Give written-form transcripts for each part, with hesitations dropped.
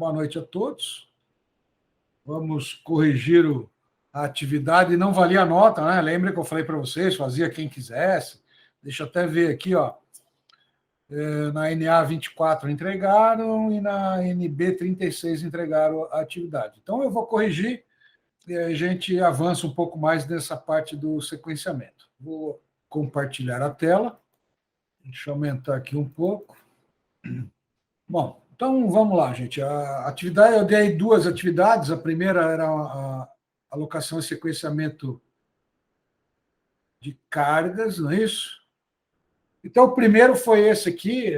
boa noite a todos. Vamos corrigir a atividade. Não valia a nota, né? Lembra que eu falei para vocês, fazia quem quisesse. Deixa eu até ver aqui, ó. Na NA 24 entregaram e na NB 36 entregaram a atividade. Então, eu vou corrigir e a gente avança um pouco mais nessa parte do sequenciamento. Vou compartilhar a tela. Deixa eu aumentar aqui um pouco. Bom, então vamos lá, gente. A atividade, eu dei duas atividades. A primeira era a alocação e sequenciamento de cargas, não é isso? Então, o primeiro foi esse aqui.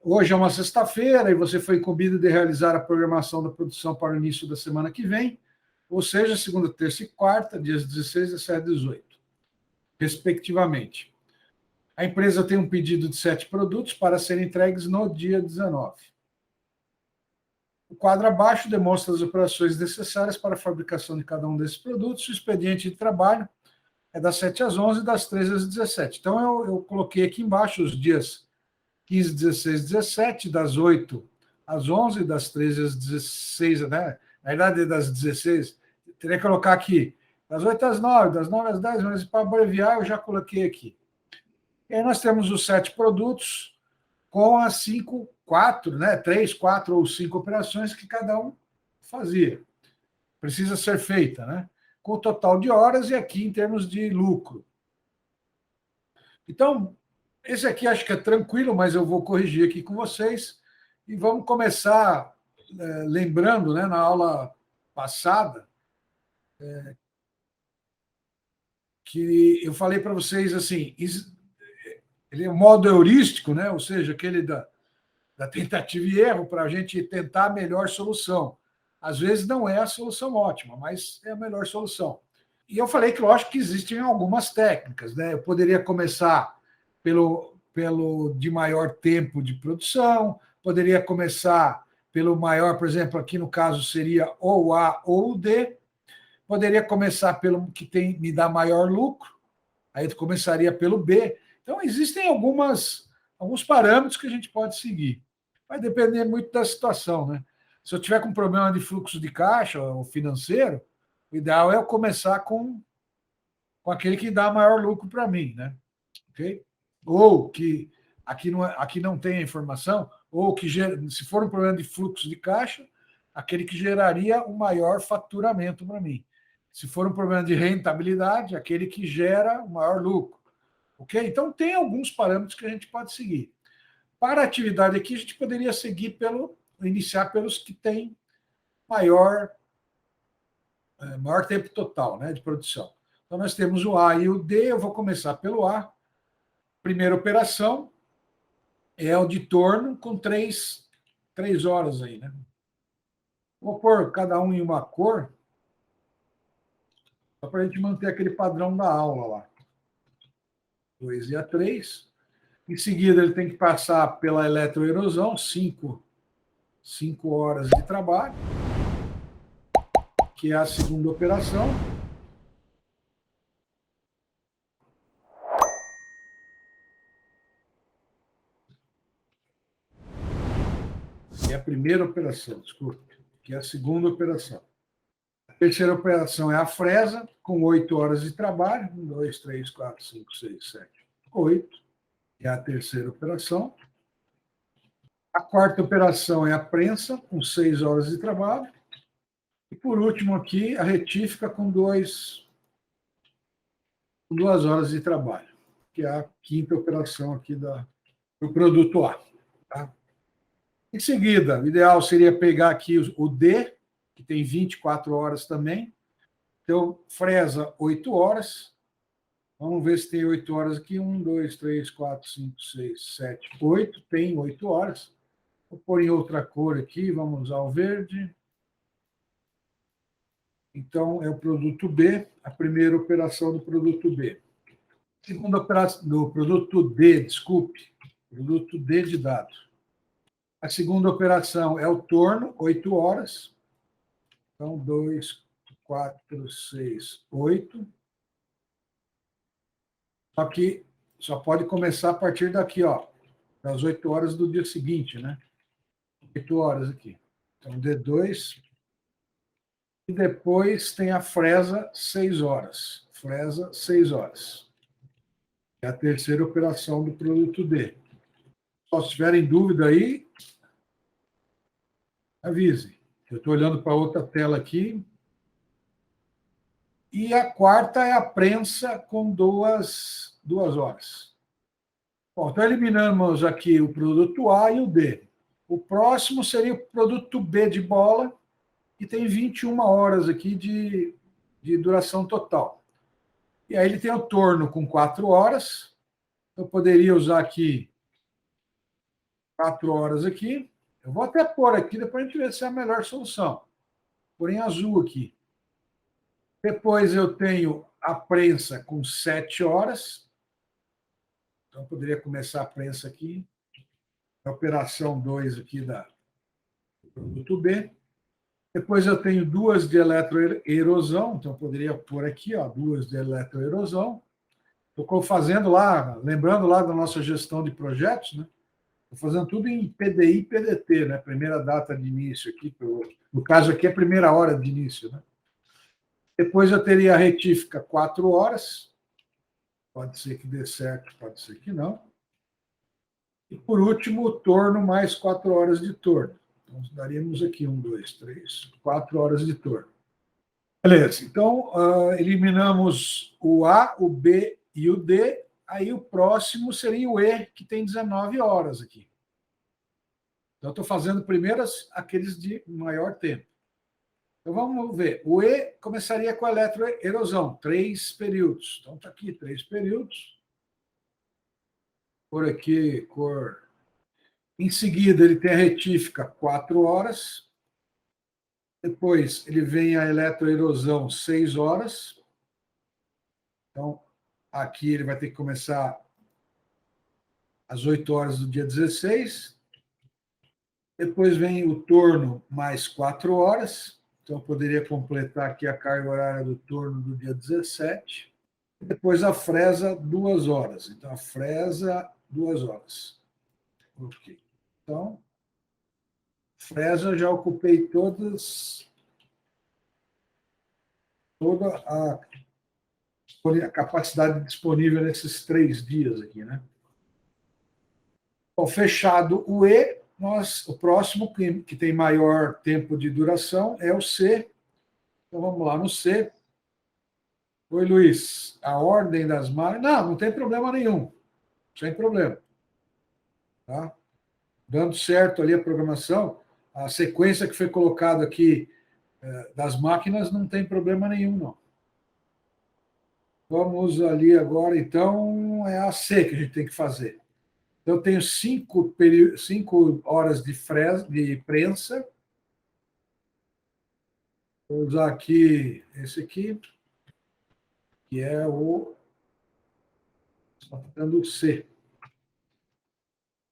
Hoje é uma sexta-feira e você foi incumbido de realizar a programação da produção para o início da semana que vem, ou seja, segunda, terça e quarta, dias 16, 17 e 18, respectivamente. A empresa tem um pedido de 7 produtos para serem entregues no dia 19. O quadro abaixo demonstra as operações necessárias para a fabricação de cada um desses produtos. O expediente de trabalho é das 7 às 11 e das 13 às 17. Então, eu coloquei aqui embaixo os dias 15, 16, 17, das 8 às 11, das 13 às 16, né? Na verdade, das 16, teria que colocar aqui, das 8 às 9, das 9 às 10, mas para abreviar, eu já coloquei aqui. E aí nós temos os 7 produtos com as 4, né? 3, 4 ou 5 operações que cada um fazia. Precisa ser feita, né? Com o total de horas e aqui em termos de lucro. Então, esse aqui acho que é tranquilo, mas eu vou corrigir aqui com vocês. E vamos começar lembrando, né, na aula passada, que eu falei para vocês assim, ele é um modo heurístico, né? Ou seja, aquele da tentativa e erro para a gente tentar a melhor solução. Às vezes não é a solução ótima, mas é a melhor solução. E eu falei que, lógico, que existem algumas técnicas, né? Eu poderia começar pelo de maior tempo de produção, poderia começar pelo maior, por exemplo, aqui no caso seria ou A ou D, poderia começar pelo que me dá maior lucro, aí eu começaria pelo B. Então, existem alguns parâmetros que a gente pode seguir. Vai depender muito da situação, né? Se eu tiver com problema de fluxo de caixa ou financeiro, o ideal é eu começar com aquele que dá maior lucro para mim, né? Okay? Ou que aqui não tem a informação, ou que se for um problema de fluxo de caixa, aquele que geraria o maior faturamento para mim. Se for um problema de rentabilidade, aquele que gera o maior lucro. Ok? Então, tem alguns parâmetros que a gente pode seguir. Para a atividade aqui, a gente poderia iniciar pelos que têm maior tempo total, né, de produção. Então, nós temos o A e o D. Eu vou começar pelo A. Primeira operação é o de torno com 3 horas aí, né? Vou pôr cada um em uma cor, só para a gente manter aquele padrão da aula lá. 2 e a 3. Em seguida, ele tem que passar pela eletroerosão, 5 horas de trabalho, que é a segunda operação. Que é a primeira operação, desculpe, que é a segunda operação. A terceira operação é a fresa, com 8 horas de trabalho. 1, 2, 3, 4, 5, 6, 7, 8. É a terceira operação. A quarta operação é a prensa, com 6 horas de trabalho. E, por último, aqui, a retífica, com 2 horas de trabalho, que é a quinta operação aqui do produto A. Tá? Em seguida, o ideal seria pegar aqui o D, que tem 24 horas também. Então, fresa 8 horas. Vamos ver se tem 8 horas aqui. 1, 2, 3, 4, 5, 6, 7, 8. Tem 8 horas. Vou pôr em outra cor aqui. Vamos usar o verde. Então, é o produto B, a primeira operação do produto B. Segunda operação do produto D, desculpe. Produto D de dado. A segunda operação é o torno, 8 horas. Então, 2, 4, 6, 8. Só que só pode começar a partir daqui, ó, das 8 horas do dia seguinte, né? 8 horas aqui. Então, D2. E depois tem a fresa 6 horas. Fresa 6 horas. É a terceira operação do produto D. Só se tiverem dúvida aí, avise. Eu estou olhando para outra tela aqui. E a quarta é a prensa com 2 horas. Bom, então eliminamos aqui o produto A e o D. O próximo seria o produto B de bola, que tem 21 horas aqui de duração total. E aí ele tem o torno com 4 horas. Eu poderia usar aqui 4 horas aqui. Eu vou até pôr aqui, depois a gente vê se é a melhor solução. Por em azul aqui. Depois eu tenho a prensa com 7 horas. Então, eu poderia começar a prensa aqui. A operação 2 aqui do produto B. Depois eu tenho 2 de eletroerosão. Então, eu poderia pôr aqui, 2 de eletroerosão. Estou fazendo lá, lembrando lá da nossa gestão de projetos, né? Estou fazendo tudo em PDI e PDT, né? Primeira data de início aqui. No caso aqui, é a primeira hora de início, né? Depois eu teria a retífica 4 horas. Pode ser que dê certo, pode ser que não. E, por último, o torno mais 4 horas de torno. Então, daríamos aqui 1, 2, 3, 4 horas de torno. Beleza, então eliminamos o A, o B e o D. Aí o próximo seria o E, que tem 19 horas aqui. Então, eu estou fazendo primeiro aqueles de maior tempo. Então, vamos ver. O E começaria com a eletroerosão, 3 períodos. Então, está aqui, 3 períodos. Por aqui, cor. Em seguida, ele tem a retífica, 4 horas. Depois, ele vem a eletroerosão, 6 horas. Então, aqui ele vai ter que começar às 8 horas do dia 16. Depois vem o torno, mais 4 horas. Então, eu poderia completar aqui a carga horária do torno do dia 17. Depois a fresa, 2 horas. Então, a fresa, 2 horas. Ok. Então, fresa, já ocupei toda a capacidade disponível nesses 3 dias aqui, né? Bom, fechado o E, o próximo que tem maior tempo de duração é o C. Então, vamos lá no C. Oi, Luiz. A ordem das máquinas... Não tem problema nenhum. Sem problema. Tá? Dando certo ali a programação, a sequência que foi colocada aqui das máquinas não tem problema nenhum, não. Vamos ali agora, então, é a C que a gente tem que fazer. Eu tenho 5 horas de prensa. Vou usar aqui esse aqui, que é o... Está faltando o C.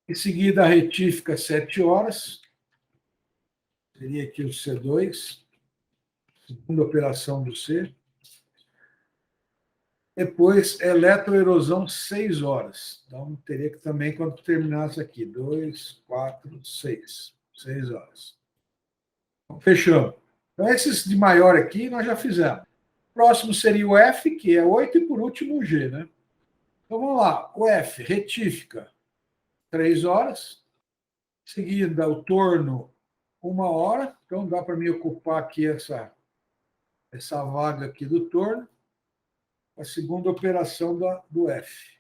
Em seguida, a retífica, 7 horas. Seria aqui o C2. Segunda operação do C. Depois, eletroerosão, 6 horas. Então, teria que também, quando terminasse aqui, 2, 4, 6. 6 horas. Então, fechamos. Então, esses de maior aqui, nós já fizemos. Próximo seria o F, que é 8, e por último o G, né? Então, vamos lá. O F, retífica, 3 horas. Em seguida, o torno, 1 hora. Então, dá para me ocupar aqui essa vaga aqui do torno. A segunda operação do F.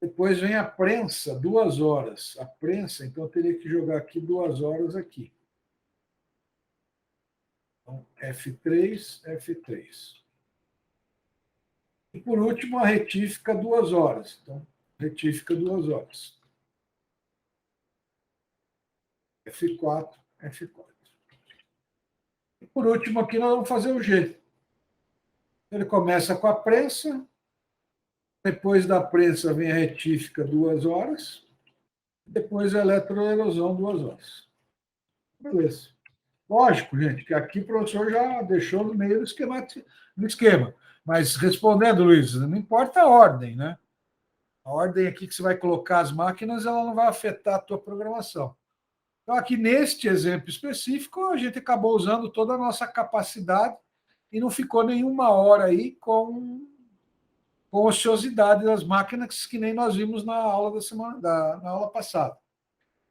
Depois vem a prensa, 2 horas. A prensa, então, eu teria que jogar aqui 2 horas aqui. Então, F3, F3. E, por último, a retífica, 2 horas. Então, retífica, 2 horas. F4, F4. E, por último, aqui nós vamos fazer o G. Ele começa com a prensa, depois da prensa vem a retífica, 2 horas, depois a eletroerosão, 2 horas. Beleza. Lógico, gente, que aqui o professor já deixou no meio do esquema. Mas respondendo, Luiz, não importa a ordem, né? A ordem aqui que você vai colocar as máquinas, ela não vai afetar a tua programação. Então, aqui neste exemplo específico, a gente acabou usando toda a nossa capacidade e não ficou nenhuma hora aí com ociosidade das máquinas, que nem nós vimos na aula na aula passada.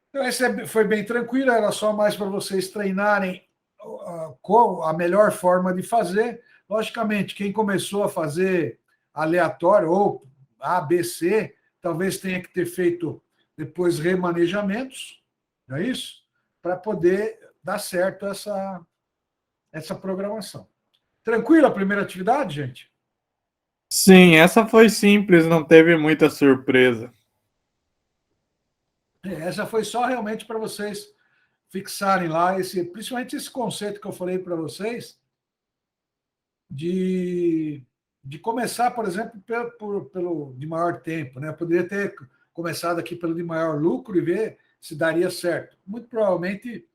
Então, esse foi bem tranquilo, era só mais para vocês treinarem a melhor forma de fazer. Logicamente, quem começou a fazer aleatório ou A, B, C, talvez tenha que ter feito depois remanejamentos, não é isso? Para poder dar certo essa programação. Tranquilo a primeira atividade, gente? Sim, essa foi simples, não teve muita surpresa. Essa foi só realmente para vocês fixarem lá, principalmente esse conceito que eu falei para vocês, de começar, por exemplo, pelo de maior tempo. Né? Eu poderia ter começado aqui pelo de maior lucro e ver se daria certo. Muito provavelmente,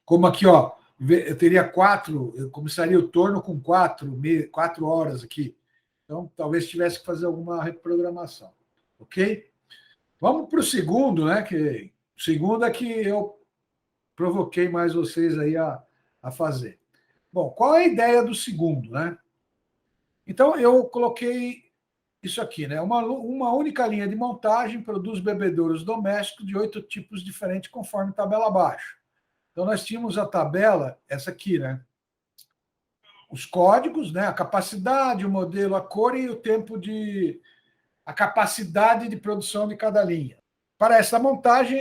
como aqui, ó, eu teria 4, eu começaria o torno com 4 horas aqui. Então, talvez tivesse que fazer alguma reprogramação. Ok? Vamos para o segundo, né? Que o segundo é que eu provoquei mais vocês aí a fazer. Bom, qual é a ideia do segundo, né? Então, eu coloquei isso aqui, né? Uma única linha de montagem produz bebedouros domésticos de 8 tipos diferentes, conforme tabela abaixo. Então, nós tínhamos a tabela, essa aqui, né? Os códigos, né? A capacidade, o modelo, a cor e o tempo a capacidade de produção de cada linha. Para essa montagem,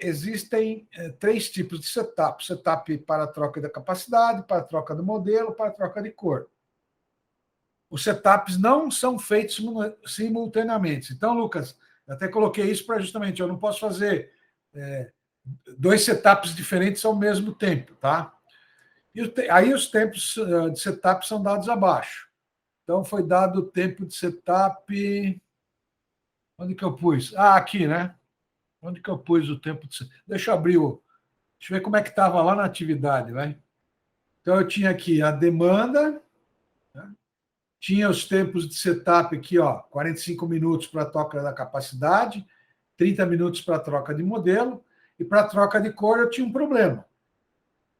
existem 3 tipos de setup. Setup para a troca da capacidade, para a troca do modelo, para a troca de cor. Os setups não são feitos simultaneamente. Então, Lucas, eu até coloquei isso para justamente, eu não posso fazer 2 setups diferentes ao mesmo tempo, tá? Aí os tempos de setup são dados abaixo. Então, foi dado o tempo de setup... Onde que eu pus? Ah, aqui, né? Onde que eu pus o tempo de... Deixa eu abrir o... Deixa eu ver como é que estava lá na atividade, vai. Então, eu tinha aqui a demanda, né? Tinha os tempos de setup aqui, ó, 45 minutos para a troca da capacidade, 30 minutos para a troca de modelo, e para a troca de cor eu tinha um problema.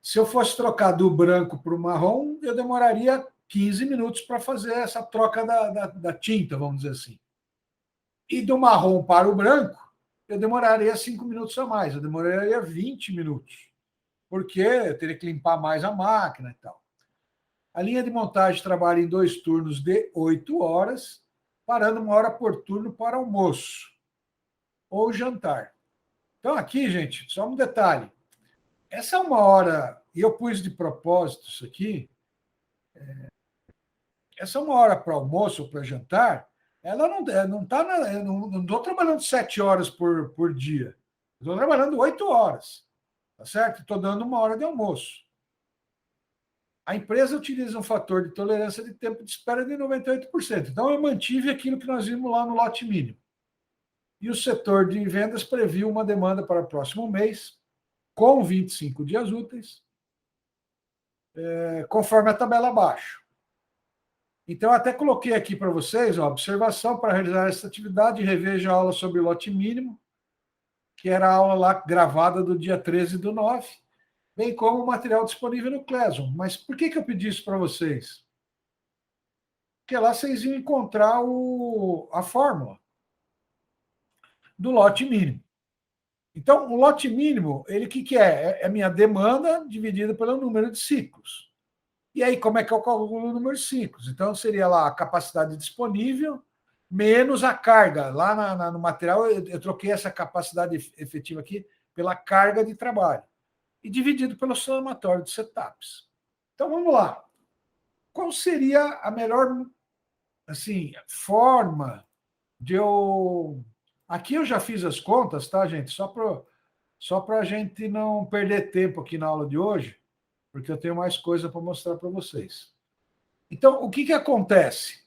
Se eu fosse trocar do branco para o marrom, eu demoraria 15 minutos para fazer essa troca da tinta, vamos dizer assim. E do marrom para o branco, eu demoraria 5 minutos a mais, eu demoraria 20 minutos, porque eu teria que limpar mais a máquina e tal. A linha de montagem trabalha em 2 turnos de 8 horas, parando 1 hora por turno para almoço ou jantar. Então, aqui, gente, só um detalhe. Essa 1 hora, e eu pus de propósito isso aqui, essa 1 hora para almoço ou para jantar, ela não está. Eu não estou trabalhando 7 horas por dia. Estou trabalhando 8 horas. Tá certo? Estou dando 1 hora de almoço. A empresa utiliza um fator de tolerância de tempo de espera de 98%. Então, eu mantive aquilo que nós vimos lá no lote mínimo. E o setor de vendas previu uma demanda para o próximo mês, com 25 dias úteis, conforme a tabela abaixo. Então, eu até coloquei aqui para vocês, ó, observação para realizar essa atividade, reveja a aula sobre o lote mínimo, que era a aula lá gravada do dia 13/9, bem como o material disponível no Classroom. Mas por que eu pedi isso para vocês? Porque lá vocês iam encontrar a fórmula do lote mínimo. Então, o lote mínimo, ele o que é? É a minha demanda dividida pelo número de ciclos. E aí, como é que eu calculo o número de ciclos? Então, seria lá a capacidade disponível menos a carga. Lá no material, eu troquei essa capacidade efetiva aqui pela carga de trabalho. E dividido pelo somatório de setups. Então, vamos lá. Qual seria a melhor forma de eu... Aqui eu já fiz as contas, tá, gente? Só para a gente não perder tempo aqui na aula de hoje, porque eu tenho mais coisa para mostrar para vocês. Então, o que acontece?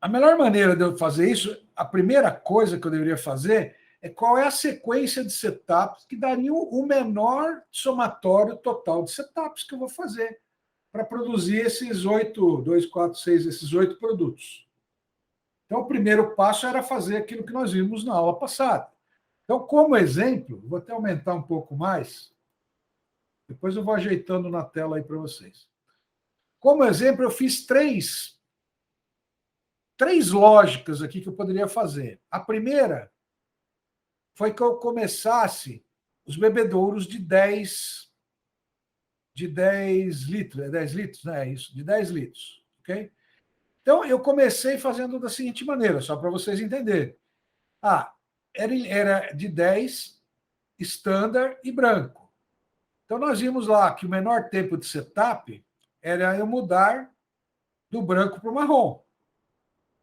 A melhor maneira de eu fazer isso, a primeira coisa que eu deveria fazer é qual é a sequência de setups que daria o menor somatório total de setups que eu vou fazer para produzir esses 8, 2, 4, 6, esses 8 produtos. Então, o primeiro passo era fazer aquilo que nós vimos na aula passada. Então, como exemplo, vou até aumentar um pouco mais, depois eu vou ajeitando na tela aí para vocês. Como exemplo, eu fiz três lógicas aqui que eu poderia fazer. A primeira foi que eu começasse os bebedouros de 10 litros, é 10 litros, né? É isso, de 10 litros, ok? Então, eu comecei fazendo da seguinte maneira, só para vocês entenderem. Era de 10, standard e branco. Então, nós vimos lá que o menor tempo de setup era eu mudar do branco para o marrom.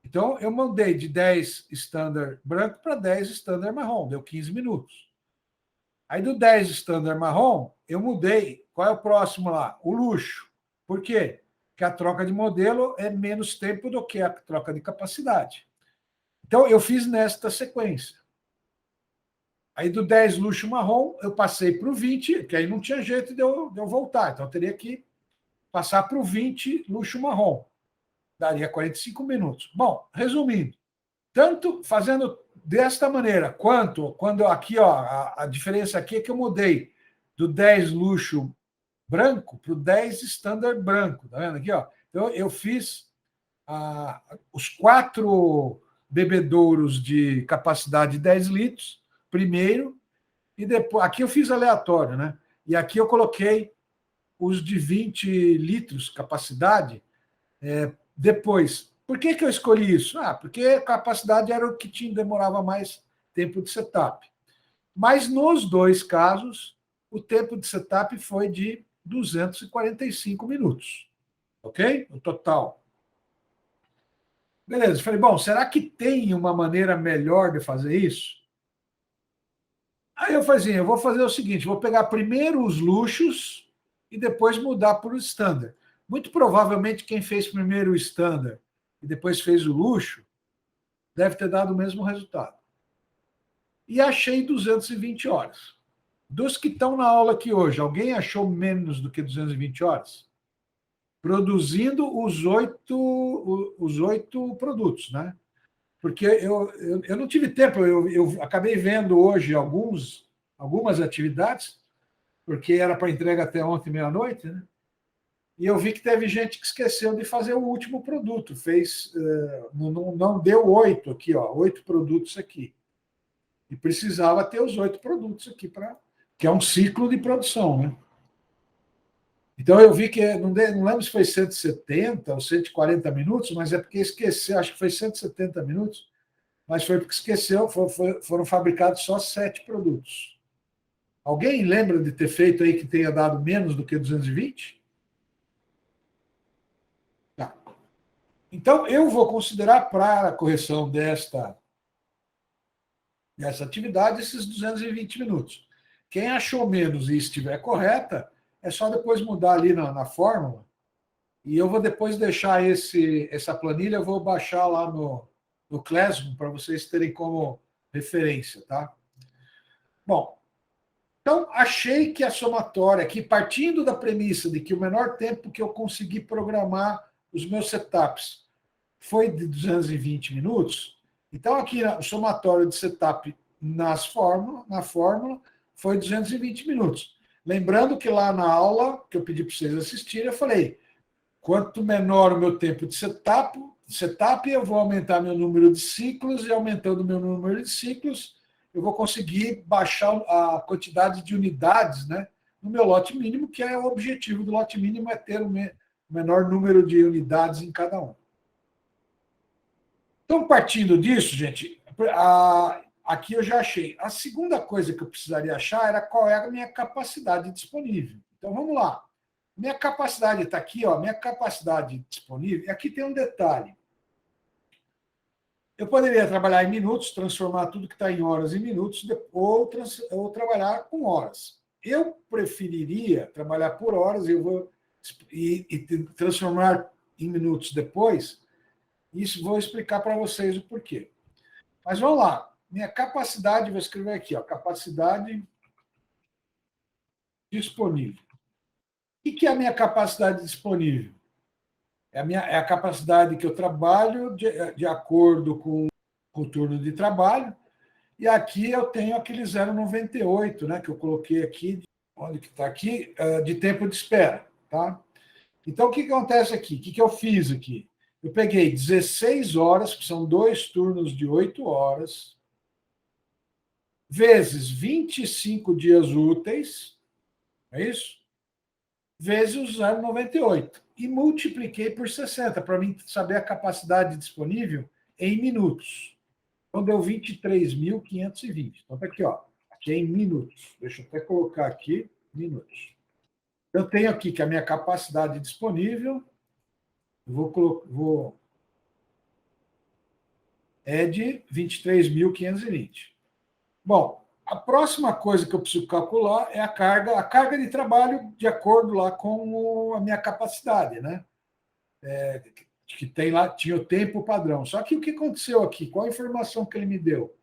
Então, eu mudei de 10 standard branco para 10 standard marrom, deu 15 minutos. Aí, do 10 standard marrom, eu mudei. Qual é o próximo lá? O luxo. Por quê? Porque a troca de modelo é menos tempo do que a troca de capacidade. Então, eu fiz nesta sequência. Aí, do 10 luxo marrom, eu passei para o 20, que aí não tinha jeito de eu voltar. Então, eu teria que passar para o 20 luxo marrom. Daria 45 minutos. Bom, resumindo, tanto fazendo desta maneira, quanto quando aqui, ó, a diferença aqui é que eu mudei do 10 luxo branco para o 10 standard branco. Tá vendo aqui? Ó? Então, eu fiz os 4 bebedouros de capacidade de 10 litros, primeiro, e depois. Aqui eu fiz aleatório, né? E aqui eu coloquei os de 20 litros capacidade depois. Por que eu escolhi isso? Porque a capacidade era o que demorava mais tempo de setup. Mas nos dois casos, o tempo de setup foi de 245 minutos. Ok? O total. Beleza. Falei, bom, será que tem uma maneira melhor de fazer isso? Aí eu falei assim, eu vou fazer o seguinte, vou pegar primeiro os luxos e depois mudar para o standard. Muito provavelmente quem fez primeiro o standard e depois fez o luxo, deve ter dado o mesmo resultado. E achei 220 horas. Dos que estão na aula aqui hoje, alguém achou menos do que 220 horas? Produzindo os 8 produtos, né? Porque eu não tive tempo, eu acabei vendo hoje algumas atividades, porque era para entrega até ontem, meia-noite, né? E eu vi que teve gente que esqueceu de fazer o último produto, não deu 8 aqui, ó, 8 produtos aqui. E precisava ter os 8 produtos aqui, que é um ciclo de produção, né? Então eu vi que, não lembro se foi 170 ou 140 minutos, mas é porque esqueceu, acho que foi 170 minutos, mas foi porque esqueceu, foram fabricados só 7 produtos. Alguém lembra de ter feito aí que tenha dado menos do que 220? Tá. Então, eu vou considerar para a correção dessa atividade esses 220 minutos. Quem achou menos e estiver correta, é só depois mudar ali na fórmula. E eu vou depois deixar essa planilha, eu vou baixar lá no Classroom para vocês terem como referência, tá? Bom, então achei que a somatória aqui, partindo da premissa de que o menor tempo que eu consegui programar os meus setups foi de 220 minutos, então aqui o somatório de setup na fórmula foi 220 minutos. Lembrando que lá na aula, que eu pedi para vocês assistirem, eu falei, quanto menor o meu tempo de setup, eu vou aumentar meu número de ciclos, e aumentando meu número de ciclos, eu vou conseguir baixar a quantidade de unidades, né, no meu lote mínimo, que é o objetivo do lote mínimo, é ter o menor número de unidades em cada um. Então, partindo disso, gente, aqui eu já achei. A segunda coisa que eu precisaria achar era qual é a minha capacidade disponível. Então, vamos lá. Minha capacidade está aqui, ó, minha capacidade disponível. E aqui tem um detalhe. Eu poderia trabalhar em minutos, transformar tudo que está em horas em minutos, ou trabalhar com horas. Eu preferiria trabalhar por horas e transformar em minutos depois. Isso vou explicar para vocês o porquê. Mas vamos lá. Minha capacidade, vou escrever aqui, ó, capacidade disponível. O que é a minha capacidade disponível? É a capacidade que eu trabalho de acordo com o turno de trabalho E aqui eu tenho aquele 0,98, né, que eu coloquei aqui, onde que está aqui, de tempo de espera. Tá? Então, o que acontece aqui? O que eu fiz aqui? Eu peguei 16 horas, que são 2 turnos de 8 horas, vezes 25 dias úteis, é isso? Vezes o 0,98. E multipliquei por 60, para mim saber a capacidade disponível em minutos. Então, deu 23.520. Então, tá aqui, ó. Aqui é em minutos. Deixa eu até colocar aqui, minutos. Eu tenho aqui que a minha capacidade disponível, é de 23.520. Bom, a próxima coisa que eu preciso calcular é a carga de trabalho de acordo lá com a minha capacidade, né? Que tem lá, tinha o tempo padrão. Só que o que aconteceu aqui? Qual a informação que ele me deu?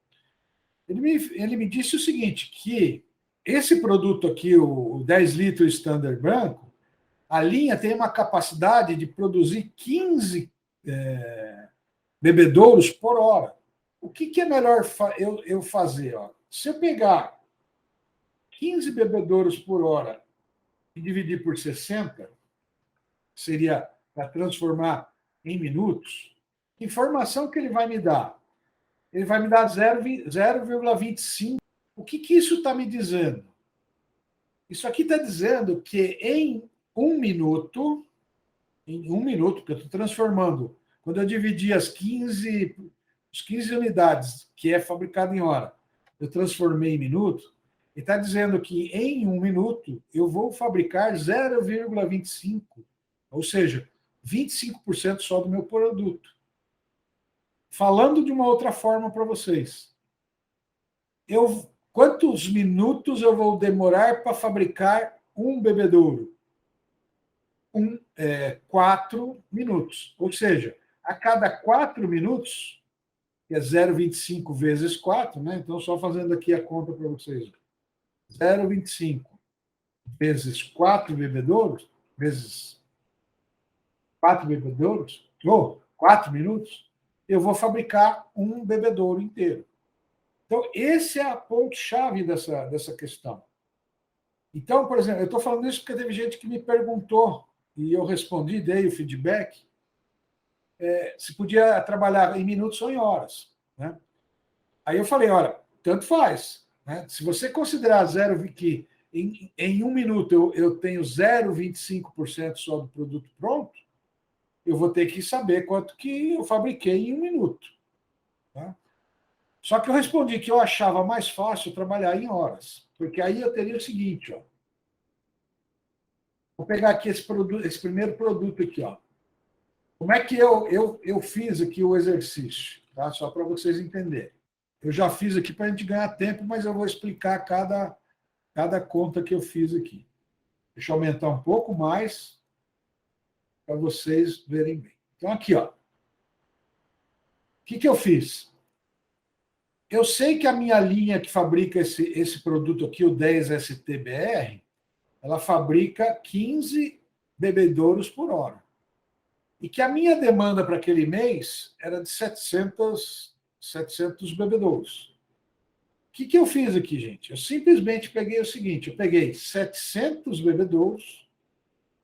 Ele me disse o seguinte, que esse produto aqui, o 10 litros Standard branco, a linha tem uma capacidade de produzir 15 bebedouros por hora. O que é melhor eu fazer? Ó? Se eu pegar 15 bebedouros por hora e dividir por 60, seria para transformar em minutos, que informação que ele vai me dar? Ele vai me dar 0,25. O que isso está me dizendo? Isso aqui está dizendo que em um minuto, que eu estou transformando, quando eu dividi as 15 unidades que é fabricado em hora, eu transformei em minuto, ele está dizendo que em um minuto eu vou fabricar 0,25, ou seja, 25% só do meu produto. Falando de uma outra forma para vocês, quantos minutos eu vou demorar para fabricar um bebedouro? 4 minutos. Ou seja, a cada 4 minutos, que é 0,25 vezes 4, né? Então, só fazendo aqui a conta para vocês. 0,25 vezes 4 bebedouros, vezes 4 bebedouros, ou 4 minutos, eu vou fabricar um bebedouro inteiro. Então, esse é a ponto-chave dessa questão. Então, por exemplo, eu estou falando isso porque teve gente que me perguntou, e eu respondi, dei o feedback, se podia trabalhar em minutos ou em horas. Né? Aí eu falei, olha, tanto faz. Né? Se você considerar que em um minuto eu tenho 0,25% só do produto pronto, eu vou ter que saber quanto que eu fabriquei em um minuto. Tá? Só que eu respondi que eu achava mais fácil trabalhar em horas, porque aí eu teria o seguinte, ó. Vou pegar aqui esse primeiro produto aqui, ó. Como é que eu fiz aqui o exercício, tá? Só para vocês entenderem. Eu já fiz aqui para a gente ganhar tempo, mas eu vou explicar cada conta que eu fiz aqui. Deixa eu aumentar um pouco mais para vocês verem bem. Então, aqui, ó. O que eu fiz? Eu sei que a minha linha que fabrica esse produto aqui, o 10STBR, ela fabrica 15 bebedouros por hora. E que a minha demanda para aquele mês era de 700 bebedouros. O que eu fiz aqui, gente? Eu simplesmente peguei o seguinte, eu peguei 700 bebedouros,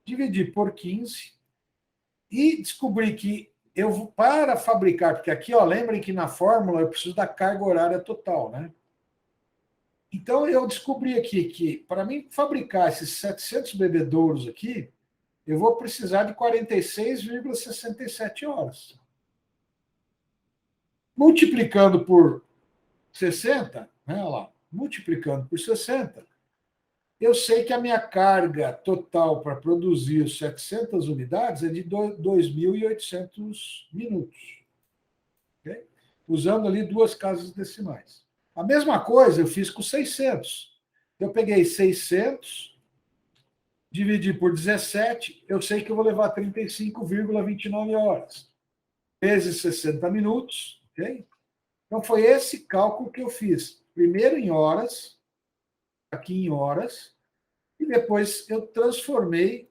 dividi por 15 e descobri que para fabricar, porque aqui, ó, lembrem que na fórmula eu preciso da carga horária total, né? Então eu descobri aqui que para mim fabricar esses 700 bebedouros aqui, eu vou precisar de 46,67 horas. Multiplicando por 60, né, olha lá, multiplicando por 60, eu sei que a minha carga total para produzir os 700 unidades é de 2.800 minutos. Okay? Usando ali 2 casas decimais. A mesma coisa eu fiz com 600. Eu peguei 600, dividi por 17, eu sei que eu vou levar 35,29 horas. Vezes 60 minutos, ok? Então, foi esse cálculo que eu fiz. Primeiro em horas, aqui em horas, e depois eu transformei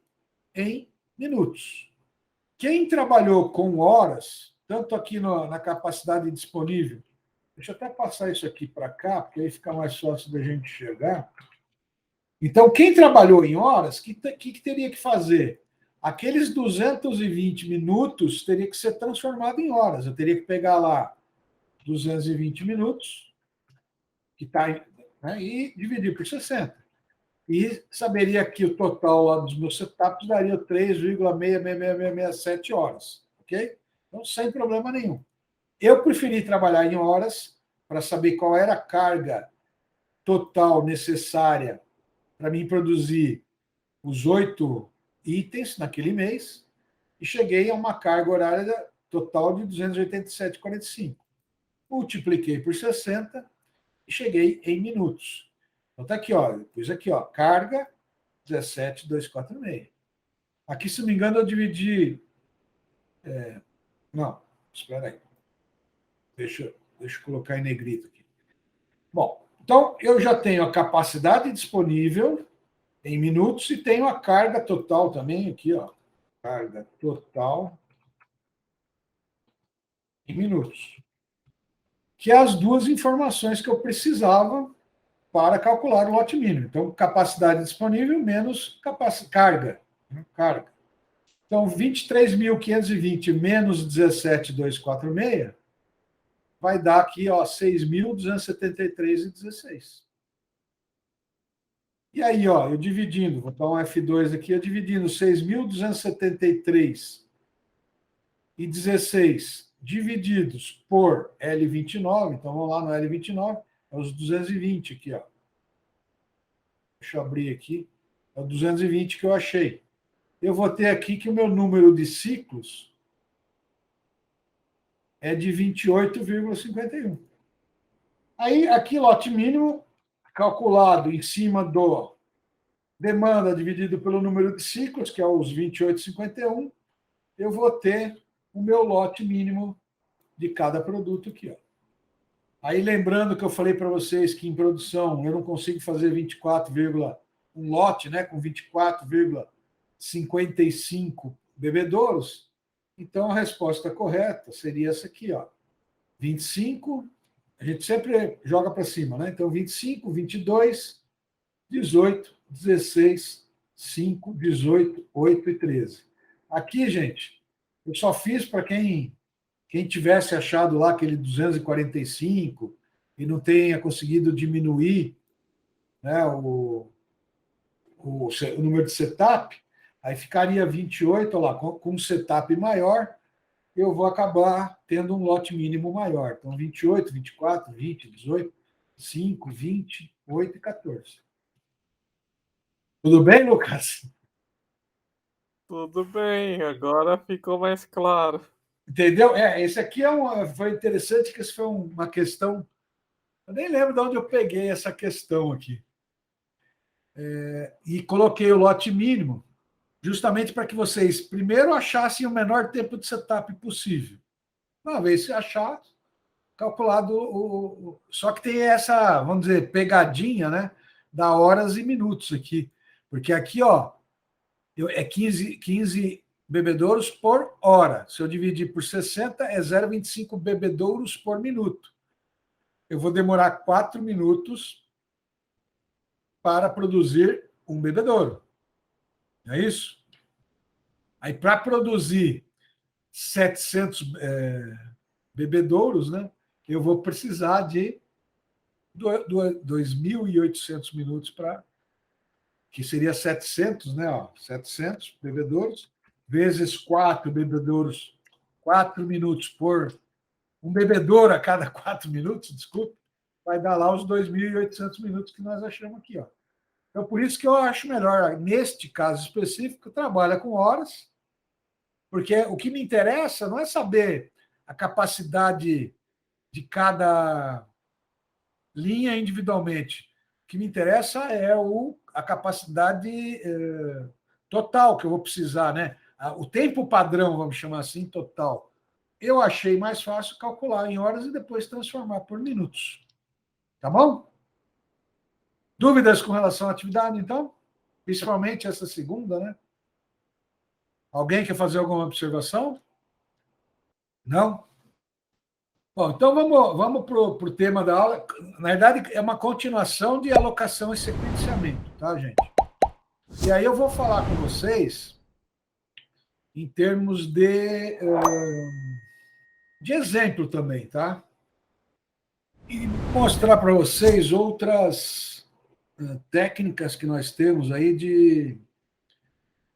em minutos. Quem trabalhou com horas, tanto aqui na capacidade disponível, Deixa eu até passar isso aqui para cá, porque aí fica mais fácil da gente chegar. Então, quem trabalhou em horas, o que teria que fazer? Aqueles 220 minutos teria que ser transformado em horas. Eu teria que pegar lá 220 minutos, que está, né, e dividir por 60. E saberia que o total lá dos meus setups daria 3,66667 horas. Ok? Então, sem problema nenhum. Eu preferi trabalhar em horas para saber qual era a carga total necessária para mim produzir os 8 itens naquele mês e cheguei a uma carga horária total de 287,45. Multipliquei por 60 e cheguei em minutos. Então está aqui, ó, pus aqui, ó, carga 17,246. Aqui, se não me engano, eu dividi. Não, espera aí. Deixa eu colocar em negrito aqui. Bom, então eu já tenho a capacidade disponível em minutos e tenho a carga total também aqui, ó. Carga total em minutos. Que é as duas informações que eu precisava para calcular o lote mínimo. Então, capacidade disponível menos carga. Carga. Então, 23.520 menos 17.246 vai dar aqui, ó, 6.273,16. E aí, ó, eu dividindo, vou dar um F2 aqui, eu dividindo 6.273,16 divididos por L29, então vamos lá no L29, é os 220 aqui, ó. Deixa eu abrir aqui, é o 220 que eu achei. Eu vou ter aqui que o meu número de ciclos é de 28,51. Aí, aqui, lote mínimo, calculado em cima do demanda dividido pelo número de ciclos, que é os 28,51, eu vou ter o meu lote mínimo de cada produto aqui, ó. Aí, lembrando que eu falei para vocês que em produção eu não consigo fazer 24, um lote, né, com 24,55 bebedouros, então a resposta correta seria essa aqui, ó. 25, a gente sempre joga para cima, né? Então, 25, 22, 18, 16, 5, 18, 8 e 13. Aqui, gente, eu só fiz para quem tivesse achado lá aquele 245 e não tenha conseguido diminuir, né, o número de setup, aí ficaria 28, olha lá, com um setup maior, eu vou acabar tendo um lote mínimo maior. Então, 28, 24, 20, 18, 5, 20, 8 e 14. Tudo bem, Lucas? Tudo bem, agora ficou mais claro. Entendeu? Esse aqui foi interessante, que isso foi uma questão. Eu nem lembro de onde eu peguei essa questão aqui. E coloquei o lote mínimo, justamente para que vocês primeiro achassem o menor tempo de setup possível. Uma vez que achar, calculado. Só que tem essa, vamos dizer, pegadinha, né? Da horas e minutos aqui. Porque aqui, ó, é 15 bebedouros por hora. Se eu dividir por 60, é 0,25 bebedouros por minuto. Eu vou demorar 4 minutos para produzir um bebedouro. Não é isso? Aí, para produzir 700 bebedouros, né, eu vou precisar de 2.800 minutos para... que seria 700, né? Ó, 700 bebedouros, vezes 4 bebedouros, 4 minutos por... um bebedouro a cada 4 minutos, desculpa, vai dar lá os 2.800 minutos que nós achamos aqui, ó. Então, por isso que eu acho melhor, neste caso específico, trabalha com horas, porque o que me interessa não é saber a capacidade de cada linha individualmente. O que me interessa é a capacidade total que eu vou precisar, né? O tempo padrão, vamos chamar assim, total. Eu achei mais fácil calcular em horas e depois transformar por minutos. Tá bom? Dúvidas com relação à atividade, então? Principalmente essa segunda, né? Alguém quer fazer alguma observação? Não? Bom, então vamos para o tema da aula. Na verdade, é uma continuação de alocação e sequenciamento, tá, gente? E aí eu vou falar com vocês em termos de exemplo também, tá? E mostrar para vocês outras técnicas que nós temos aí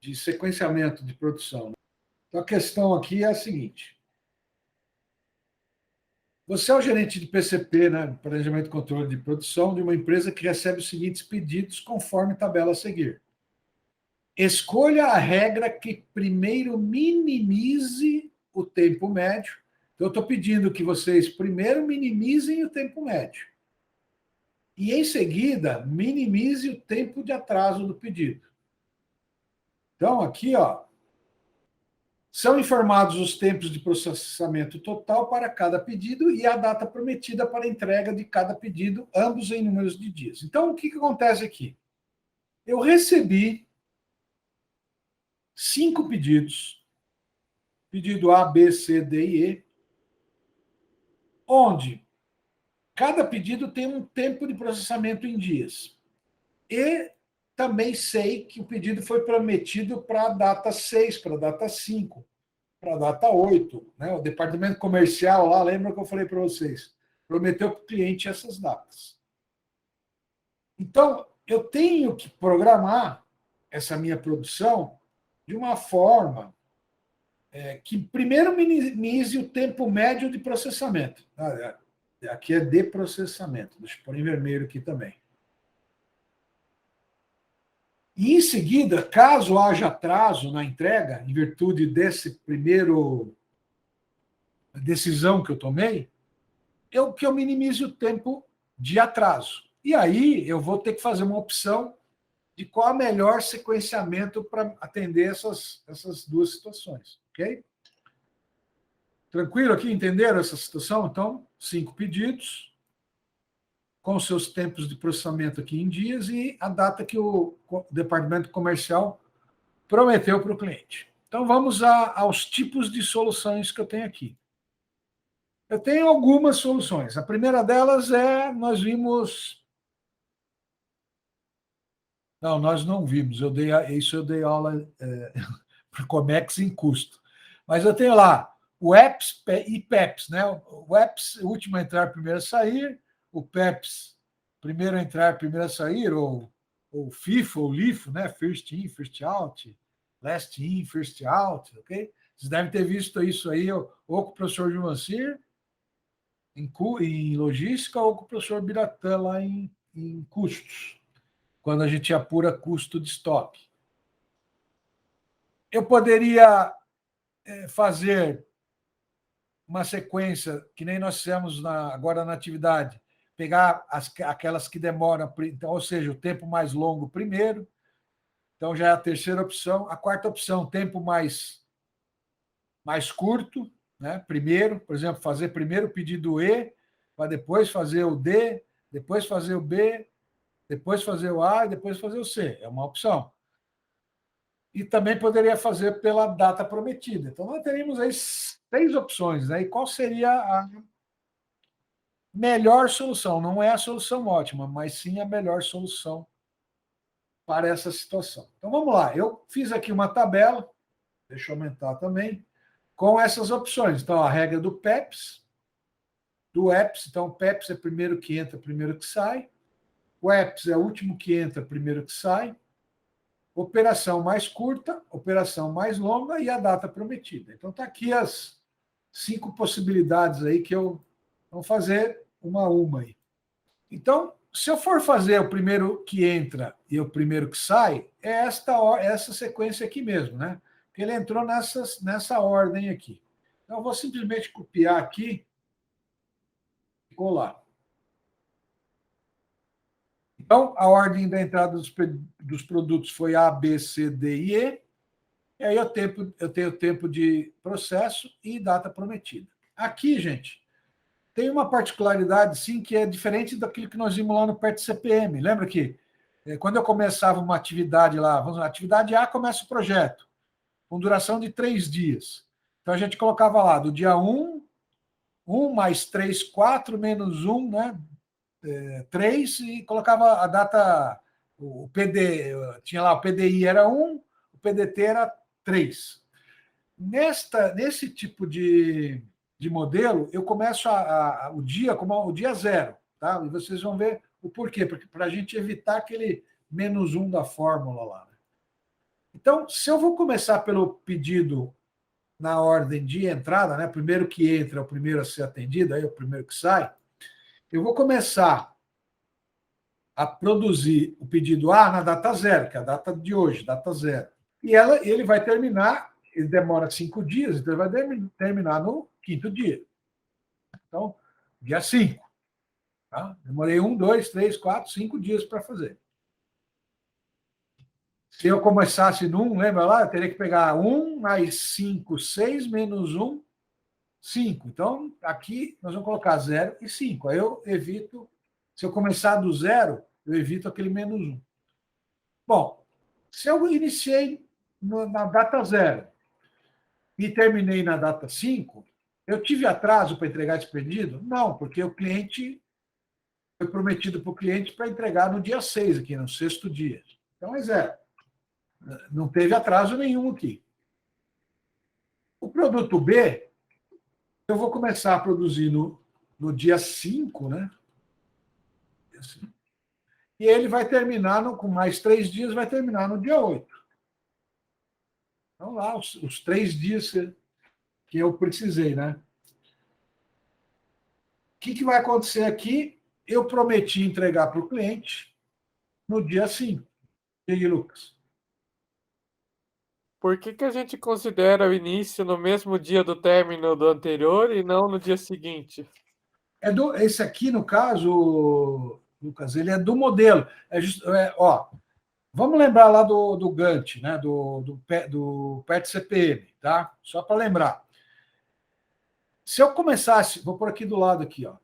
de sequenciamento de produção. Então, a questão aqui é a seguinte. Você é o gerente de PCP, né, Planejamento e Controle de Produção, de uma empresa que recebe os seguintes pedidos conforme tabela a seguir. Escolha a regra que primeiro minimize o tempo médio. Então, eu estou pedindo que vocês primeiro minimizem o tempo médio. E, em seguida, minimize o tempo de atraso do pedido. Então, aqui, ó, são informados os tempos de processamento total para cada pedido e a data prometida para a entrega de cada pedido, ambos em números de dias. Então, o que acontece aqui? Eu recebi 5 pedidos, pedido A, B, C, D e E, onde cada pedido tem um tempo de processamento em dias. E também sei que o pedido foi prometido para a data 6, para a data 5. Para a data 8. Né? O departamento comercial lá, lembra que eu falei para vocês? Prometeu para o cliente essas datas. Então, eu tenho que programar essa minha produção de uma forma que primeiro minimize o tempo médio de processamento. Aqui é de processamento. Deixa eu pôr em vermelho aqui também. E, em seguida, caso haja atraso na entrega, em virtude desse primeiro decisão que eu tomei, que eu minimize o tempo de atraso. E aí eu vou ter que fazer uma opção de qual é o melhor sequenciamento para atender essas duas situações, ok? Tranquilo aqui? Entenderam essa situação? Então, 5 pedidos, com seus tempos de processamento aqui em dias e a data que o departamento comercial prometeu para o cliente. Então, vamos aos tipos de soluções que eu tenho aqui. Eu tenho algumas soluções. A primeira delas nós vimos... Não, nós não vimos. Eu dei aula para o Comex em custo. Mas eu tenho lá o EPS e PEPS. Né? O EPS, último a entrar, primeiro a sair. O PEPS, primeiro a entrar, primeiro a sair. Ou FIFO, ou LIFO, né? First in, first out. Last in, first out. Okay? Vocês devem ter visto isso aí, ou com o professor Juvancir, em logística, ou com o professor Biratã lá em custos, quando a gente apura custo de estoque. Eu poderia fazer uma sequência, que nem nós fizemos agora na atividade, pegar aquelas que demoram, então, ou seja, o tempo mais longo primeiro, então já é a terceira opção. A quarta opção, tempo mais curto, né? Primeiro, por exemplo, fazer primeiro o pedido E, para depois fazer o D, depois fazer o B, depois fazer o A e depois fazer o C. É uma opção. E também poderia fazer pela data prometida. Então, nós teríamos aí 6 opções. Né? E qual seria a melhor solução? Não é a solução ótima, mas sim a melhor solução para essa situação. Então, vamos lá. Eu fiz aqui uma tabela, deixa eu aumentar também, com essas opções. Então, a regra do PEPS, do EPS. Então, o PEPS é primeiro que entra, primeiro que sai. O EPS é o último que entra, primeiro que sai. Operação mais curta, operação mais longa e a data prometida. Então, está aqui as 5 possibilidades aí que eu vou fazer uma a uma aí. Então, se eu for fazer o primeiro que entra e o primeiro que sai, é essa sequência aqui mesmo, né? Porque ele entrou nessa ordem aqui. Então, eu vou simplesmente copiar aqui e colar. Então, a ordem da entrada dos produtos foi A, B, C, D e E. E aí eu tenho tempo de processo e data prometida. Aqui, gente, tem uma particularidade, sim, que é diferente daquilo que nós vimos lá no PERT CPM. Lembra que quando eu começava uma atividade lá, vamos lá, atividade A começa o projeto, com duração de 3 dias. Então a gente colocava lá, do dia 1, 1 mais 3, 4, menos 1, né? 3, e colocava a data, o PD, tinha lá o PDI era 1, o PDT era 3. Nesse tipo de modelo, eu começo o dia como o dia zero, tá? E vocês vão ver o porquê, porque para a gente evitar aquele menos 1 da fórmula lá. Né? Então, se eu vou começar pelo pedido na ordem de entrada, né? Primeiro que entra é o primeiro a ser atendido, aí é o primeiro que sai, eu vou começar a produzir o pedido A na data zero, que é a data de hoje, data zero. E ele vai terminar, ele demora 5 dias, então ele vai terminar no 5º dia. Então, dia 5. Tá? Demorei 1, 2, 3, 4, 5 dias para fazer. Se eu começasse no 1, lembra lá? Eu teria que pegar 1 mais 5, 6, menos 1, 5. Então, aqui nós vamos colocar 0 e 5. Aí eu evito, se eu começar do 0, eu evito aquele menos 1. Bom, se eu iniciei na data 0 e terminei na data 5, eu tive atraso para entregar esse pedido? Não, porque o cliente foi prometido para o cliente para entregar no dia 6, aqui, no 6º dia. Então é 0. Não teve atraso nenhum aqui. O produto B, eu vou começar a produzir no dia 5, né? E ele vai terminar, com mais 3 dias, vai terminar no dia 8. Então, lá, os 3 dias que eu precisei, né? O que vai acontecer aqui? Eu prometi entregar para o cliente no dia 5. E aí, Lucas? Por que a gente considera o início no mesmo dia do término do anterior e não no dia seguinte? Esse aqui, no caso, Lucas, ele é do modelo. Vamos lembrar lá do Gantt, né? do PET CPM, tá? Só para lembrar. Se eu começasse, vou por aqui do lado aqui, ó.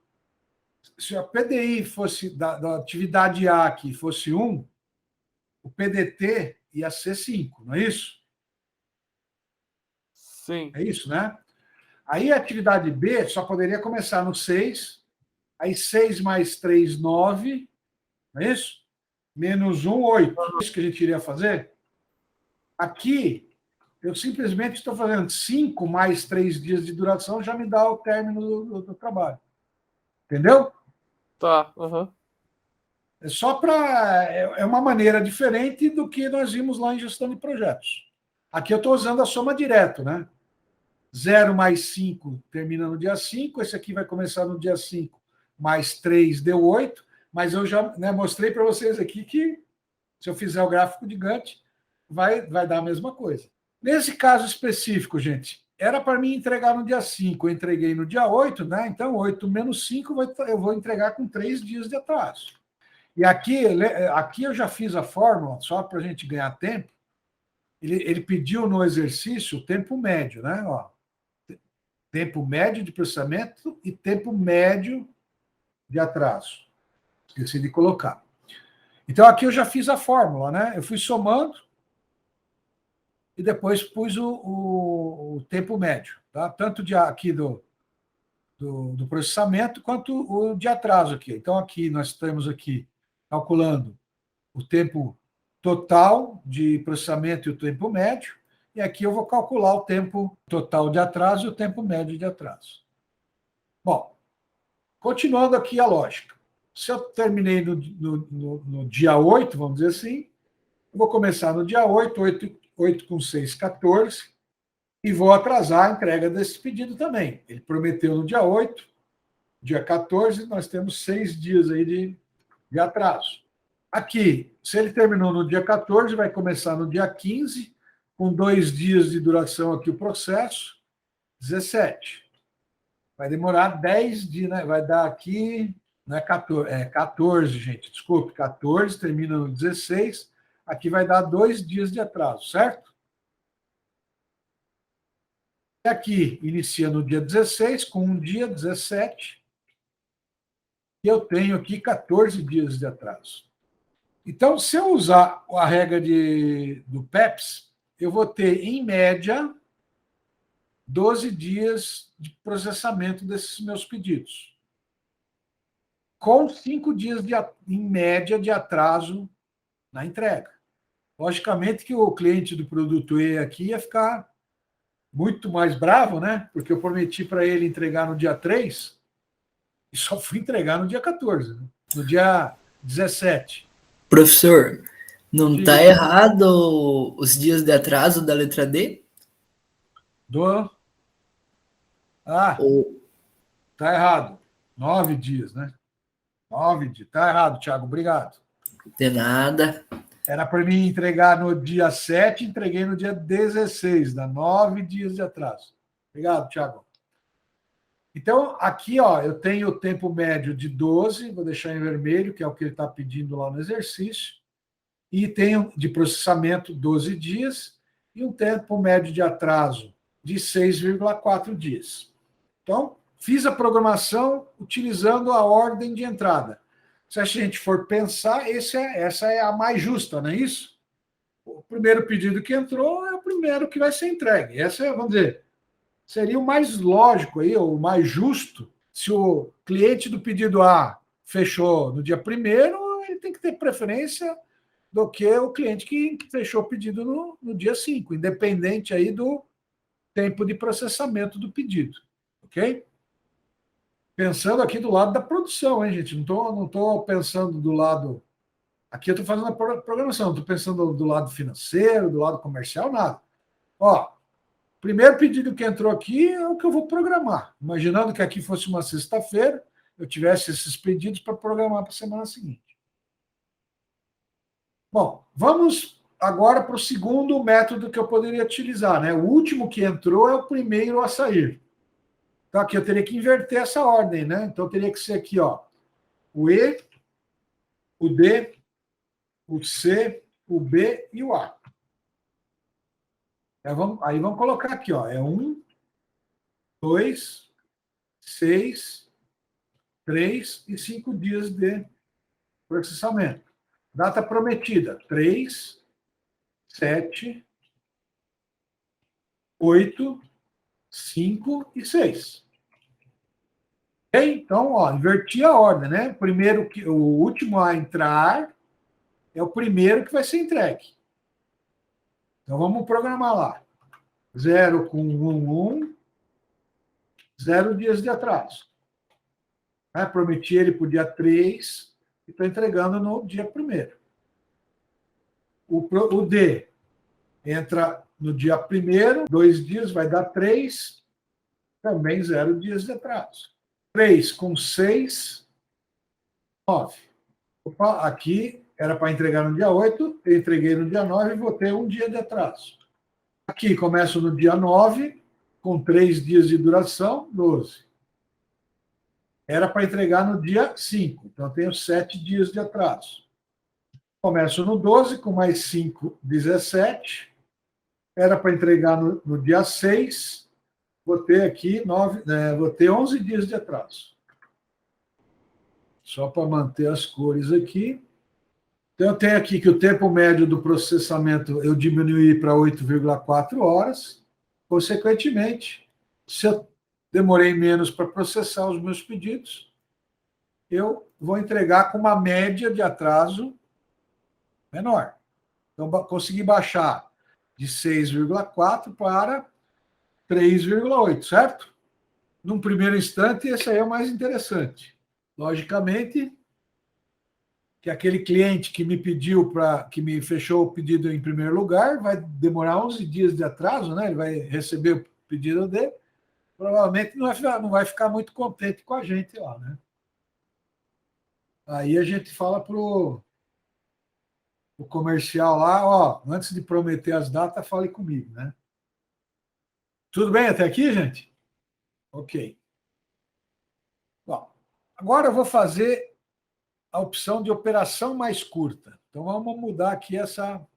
Se a PDI fosse da atividade A aqui fosse 1, o PDT ia ser 5, não é isso? Sim. É isso, né? Aí a atividade B só poderia começar no 6, aí 6 mais 3, 9, não é isso? Menos 1, 8. É isso que a gente iria fazer? Aqui, eu simplesmente estou fazendo 5 mais 3 dias de duração, já me dá o término do trabalho. Entendeu? Tá. Uhum. É só para. É uma maneira diferente do que nós vimos lá em gestão de projetos. Aqui eu estou usando a soma direto, né? 0 mais 5 termina no dia 5, esse aqui vai começar no dia 5, mais 3 deu 8, mas eu já, né, mostrei para vocês aqui que se eu fizer o gráfico de Gantt, vai dar a mesma coisa. Nesse caso específico, gente, era para mim entregar no dia 5, eu entreguei no dia 8, né? Então 8 menos 5 eu vou entregar com 3 dias de atraso. E aqui eu já fiz a fórmula, só para a gente ganhar tempo. Ele pediu no exercício o tempo médio, né? Ó, tempo médio de processamento e tempo médio de atraso. Esqueci de colocar. Então, aqui eu já fiz a fórmula, né? Eu fui somando e depois pus o tempo médio, tá? Tanto aqui do processamento quanto o de atraso aqui. Então, aqui nós estamos aqui calculando o tempo total de processamento e o tempo médio, e aqui eu vou calcular o tempo total de atraso e o tempo médio de atraso. Bom, continuando aqui a lógica. Se eu terminei no dia 8, vamos dizer assim, eu vou começar no dia 8, 8 com 6, 14, e vou atrasar a entrega desse pedido também. Ele prometeu no dia 8, dia 14, nós temos 6 dias aí de atraso. Aqui, se ele terminou no dia 14, vai começar no dia 15, com 2 dias de duração aqui o processo, 17. Vai demorar 10 dias, né? Vai dar aqui, não é 14, 14, gente, desculpe, 14, termina no 16, aqui vai dar 2 dias de atraso, certo? E aqui, inicia no dia 16, com um dia, 17, e eu tenho aqui 14 dias de atraso. Então, se eu usar a regra do PEPS, eu vou ter, em média, 12 dias de processamento desses meus pedidos, com 5 dias, em média, de atraso na entrega. Logicamente que o cliente do produto E aqui ia ficar muito mais bravo, né? Porque eu prometi para ele entregar no dia 3 e só fui entregar no dia 14, né? No dia 17. Professor, não tá Diga. errado os dias de atraso da letra D? Ah, Ou tá errado. 9 dias, né? 9 dias. Tá errado, Thiago. Obrigado. de nada? Era para mim entregar no dia 7, entreguei no dia 16, dá 9 dias de atraso. Obrigado, Thiago. Então, aqui, ó, eu tenho o tempo médio de 12, vou deixar em vermelho, que é o que ele está pedindo lá no exercício, e tenho de processamento 12 dias e um tempo médio de atraso de 6,4 dias. Então, fiz a programação utilizando a ordem de entrada. Se a gente for pensar, essa é a mais justa, não é isso? O primeiro pedido que entrou é o primeiro que vai ser entregue. Essa é, vamos dizer, seria o mais lógico aí, o mais justo. Se o cliente do pedido A fechou no dia 1º, ele tem que ter preferência do que o cliente que fechou o pedido no dia 5, independente aí do tempo de processamento do pedido. Ok? Pensando aqui do lado da produção, hein, gente? Não tô pensando do lado. Aqui eu estou fazendo a programação, não estou pensando do lado financeiro, do lado comercial, nada. Ó, primeiro pedido que entrou aqui é o que eu vou programar. Imaginando que aqui fosse uma sexta-feira, eu tivesse esses pedidos para programar para a semana seguinte. Bom, vamos agora para o segundo método que eu poderia utilizar, né? O último que entrou é o primeiro a sair. Então, aqui eu teria que inverter essa ordem, né? Então, teria que ser aqui, ó, o E, o D, o C, o B e o A. Aí vamos colocar aqui, ó, é 1, 2, 6, 3 e 5 dias de processamento. Data prometida, 3, 7, 8, 5 e 6. Então, ó, inverti a ordem, né? O último a entrar é o primeiro que vai ser entregue. Então, vamos programar lá. 0 com 1, 0 dias de atraso. Prometi ele para o dia 3 e estou entregando no dia 1º. O D entra no dia 1º, 2 dias, vai dar 3, também 0 dias de atraso. 3 com 6, 9. Opa, aqui era para entregar no dia 8, eu entreguei no dia 9 e vou ter 1 dia de atraso. Aqui começo no dia 9, com 3 dias de duração, 12. Era para entregar no dia 5, então eu tenho 7 dias de atraso. Começo no 12, com mais 5, 17. Era para entregar no dia 6, vou ter aqui vou ter 11 dias de atraso. Só para manter as cores aqui. Então, eu tenho aqui que o tempo médio do processamento eu diminuí para 8,4 horas. Consequentemente, se eu demorei menos para processar os meus pedidos, eu vou entregar com uma média de atraso menor. Então, consegui baixar de 6,4 para 3,8, certo? Num primeiro instante, esse aí é o mais interessante. Logicamente, que aquele cliente que me pediu que me fechou o pedido em primeiro lugar, vai demorar 11 dias de atraso, né? Ele vai receber o pedido dele, provavelmente não vai ficar muito contente com a gente lá, né? Aí a gente fala pro comercial lá, ó, antes de prometer as datas, fale comigo, né? Tudo bem até aqui, gente? Ok. Bom, agora eu vou fazer a opção de operação mais curta. Então, vamos mudar aqui essa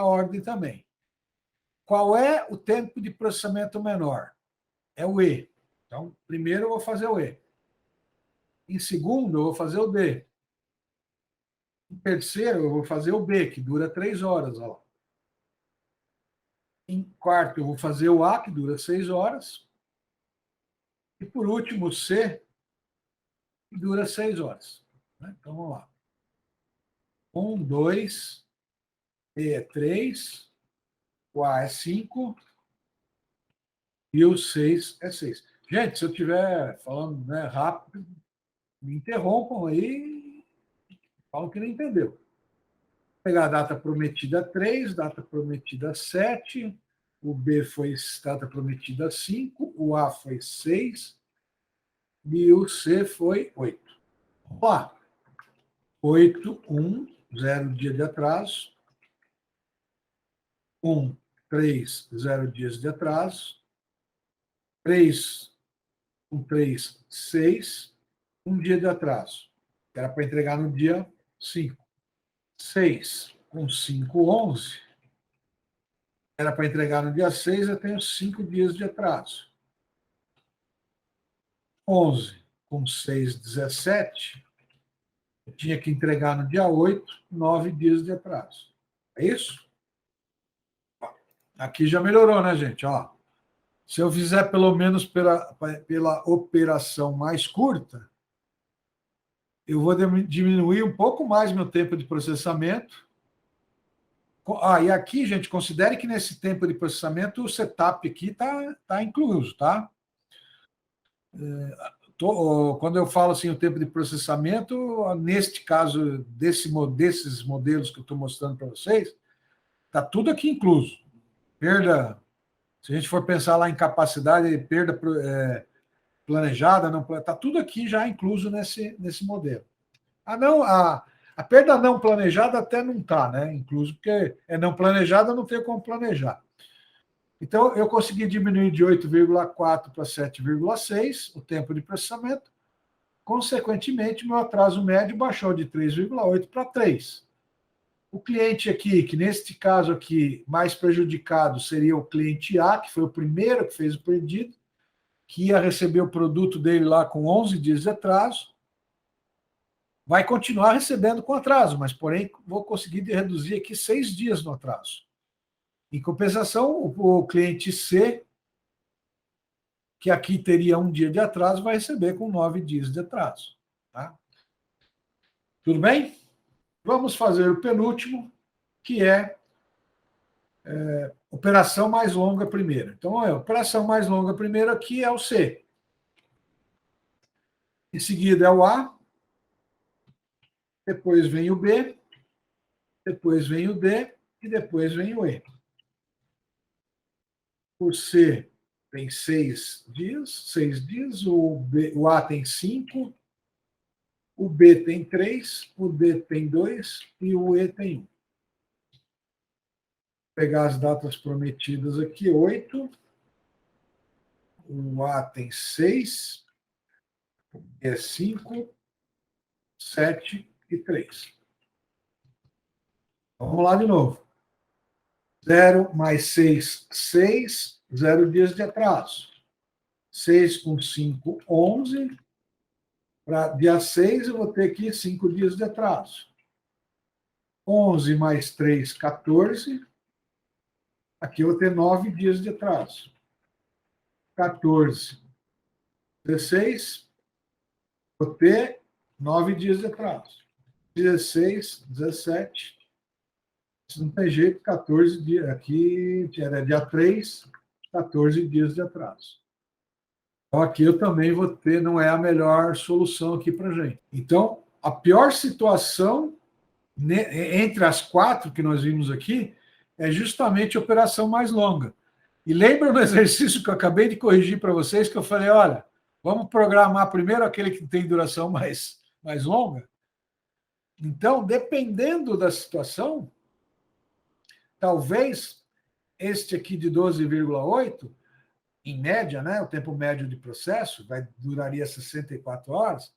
ordem também. Qual é o tempo de processamento menor? É o E. Então, primeiro eu vou fazer o E. Em segundo, eu vou fazer o D. Em terceiro, eu vou fazer o B, que dura 3 horas. Ó. Em quarto, eu vou fazer o A, que dura 6 horas. E, por último, o C, que dura 6 horas. Então, vamos lá. 1, 2, E é 3, o A é 5 e o 6 é 6. Gente, se eu estiver falando, né, rápido, me interrompam aí e falam que não entendeu. Vou pegar a data prometida 3, data prometida 7, o B foi data prometida 5, o A foi 6 e o C foi 8. Vamos lá. 8, 1, 0 dia de atraso. 1, 3, 0 dias de atraso. 3, 1, 3, 6, 1 dia de atraso. Era para entregar no dia 5. 6, com 5, 11. Era para entregar no dia 6, eu tenho 5 dias de atraso. 11, com 6, 17. Eu tinha que entregar no dia 8, 9 dias de atraso. É isso? Aqui já melhorou, né, gente? Ó, se eu fizer pelo menos pela operação mais curta, eu vou diminuir um pouco mais meu tempo de processamento. E aqui, gente, considere que nesse tempo de processamento o setup aqui tá incluso, tá? Quando eu falo assim o tempo de processamento, neste caso desses modelos que eu estou mostrando para vocês, tá tudo aqui incluso. Perda, se a gente for pensar lá em capacidade, perda planejada, não, está tudo aqui já incluso nesse modelo. A perda não planejada até não está, né? Incluso porque é não planejada, não tem como planejar. Então, eu consegui diminuir de 8,4 para 7,6 o tempo de processamento. Consequentemente, meu atraso médio baixou de 3,8 para 3. O cliente aqui, que neste caso aqui, mais prejudicado seria o cliente A, que foi o primeiro que fez o pedido, que ia receber o produto dele lá com 11 dias de atraso, vai continuar recebendo com atraso, mas, porém, vou conseguir reduzir aqui 6 dias no atraso. Em compensação, o cliente C, que aqui teria 1 dia de atraso, vai receber com 9 dias de atraso. Tá? Tudo bem? Vamos fazer o penúltimo, que é operação mais longa primeiro. Então, a operação mais longa primeiro aqui é o C. Em seguida é o A, depois vem o B, depois vem o D e depois vem o E. O C tem 6 dias, o A tem 5, o B tem 3, o D tem 2 e o E tem 1. Vou pegar as datas prometidas aqui, 8, o A tem 6, o B é 5, 7 e 3. Vamos lá de novo. 0 mais 6, 6, 0 dias de atraso. 6 com 5, 11. Para dia 6, eu vou ter aqui 5 dias de atraso. 11 mais 3, 14. Aqui eu vou ter 9 dias de atraso. 14, 16. Vou ter 9 dias de atraso. 16, 17. Isso não tem jeito, 14 dias. Aqui era dia 3, 14 dias de atraso. Então, aqui eu também vou ter, não é a melhor solução aqui para a gente. Então, a pior situação entre as 4 que nós vimos aqui é justamente a operação mais longa. E lembra do exercício que eu acabei de corrigir para vocês, que eu falei, olha, vamos programar primeiro aquele que tem duração mais longa? Então, dependendo da situação, talvez este aqui de 12,8, em média, né, o tempo médio de processo, duraria 64 horas,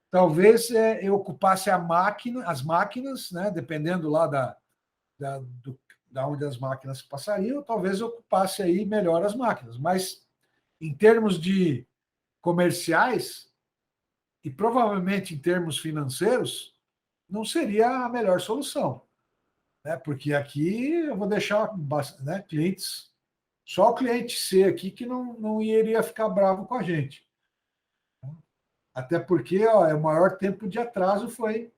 talvez eu ocupasse as máquinas, né, dependendo lá da onde as máquinas passariam, talvez eu ocupasse aí melhor as máquinas. Mas, em termos de comerciais, e provavelmente em termos financeiros, não seria a melhor solução. né? Porque aqui eu vou deixar, né, clientes, só o cliente C aqui que não iria ficar bravo com a gente. Até porque ó, o maior tempo de atraso foi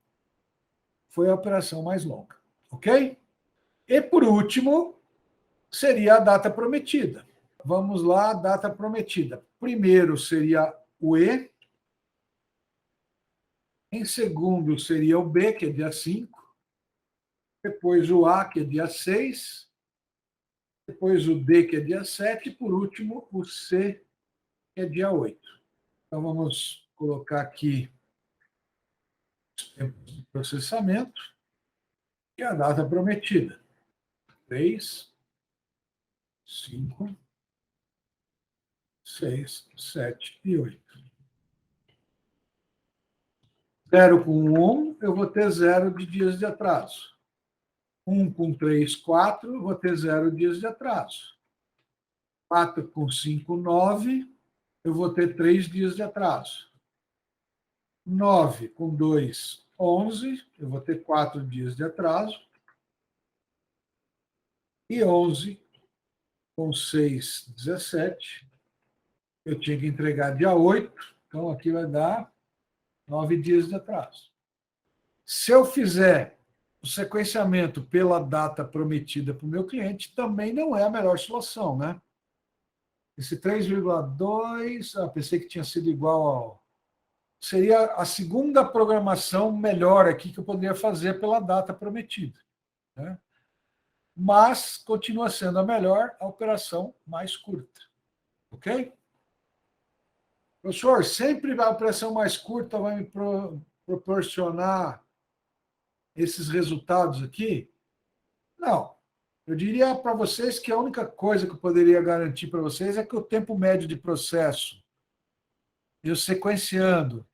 a operação mais longa. Ok? E por último, seria a data prometida. Vamos lá, a data prometida. Primeiro seria o E. Em segundo seria o B, que é dia 5. Depois o A, que é dia 6. Depois o D, que é dia 7. E por último o C, que é dia 8. Então vamos colocar aqui o processamento e a data prometida. 3, 5, 6, 7 e 8. 0 com 1, eu vou ter 0 de dias de atraso. 1 com 3, 4, eu vou ter 0 dias de atraso. 4 com 5, 9, eu vou ter 3 dias de atraso. 9 com 2, 11, eu vou ter 4 dias de atraso. E 11 com 6, 17, eu tinha que entregar dia 8, então aqui vai dar 9 dias de atraso. Se eu fizer o sequenciamento pela data prometida para o meu cliente, também não é a melhor solução, né? Esse 3,2, pensei que tinha sido igual ao... Seria a segunda programação melhor aqui que eu poderia fazer pela data prometida, né? Mas continua sendo a melhor a operação mais curta. Ok? Professor, sempre a operação mais curta vai me proporcionar esses resultados aqui? Não. Eu diria para vocês que a única coisa que eu poderia garantir para vocês é que o tempo médio de processo, eu sequenciando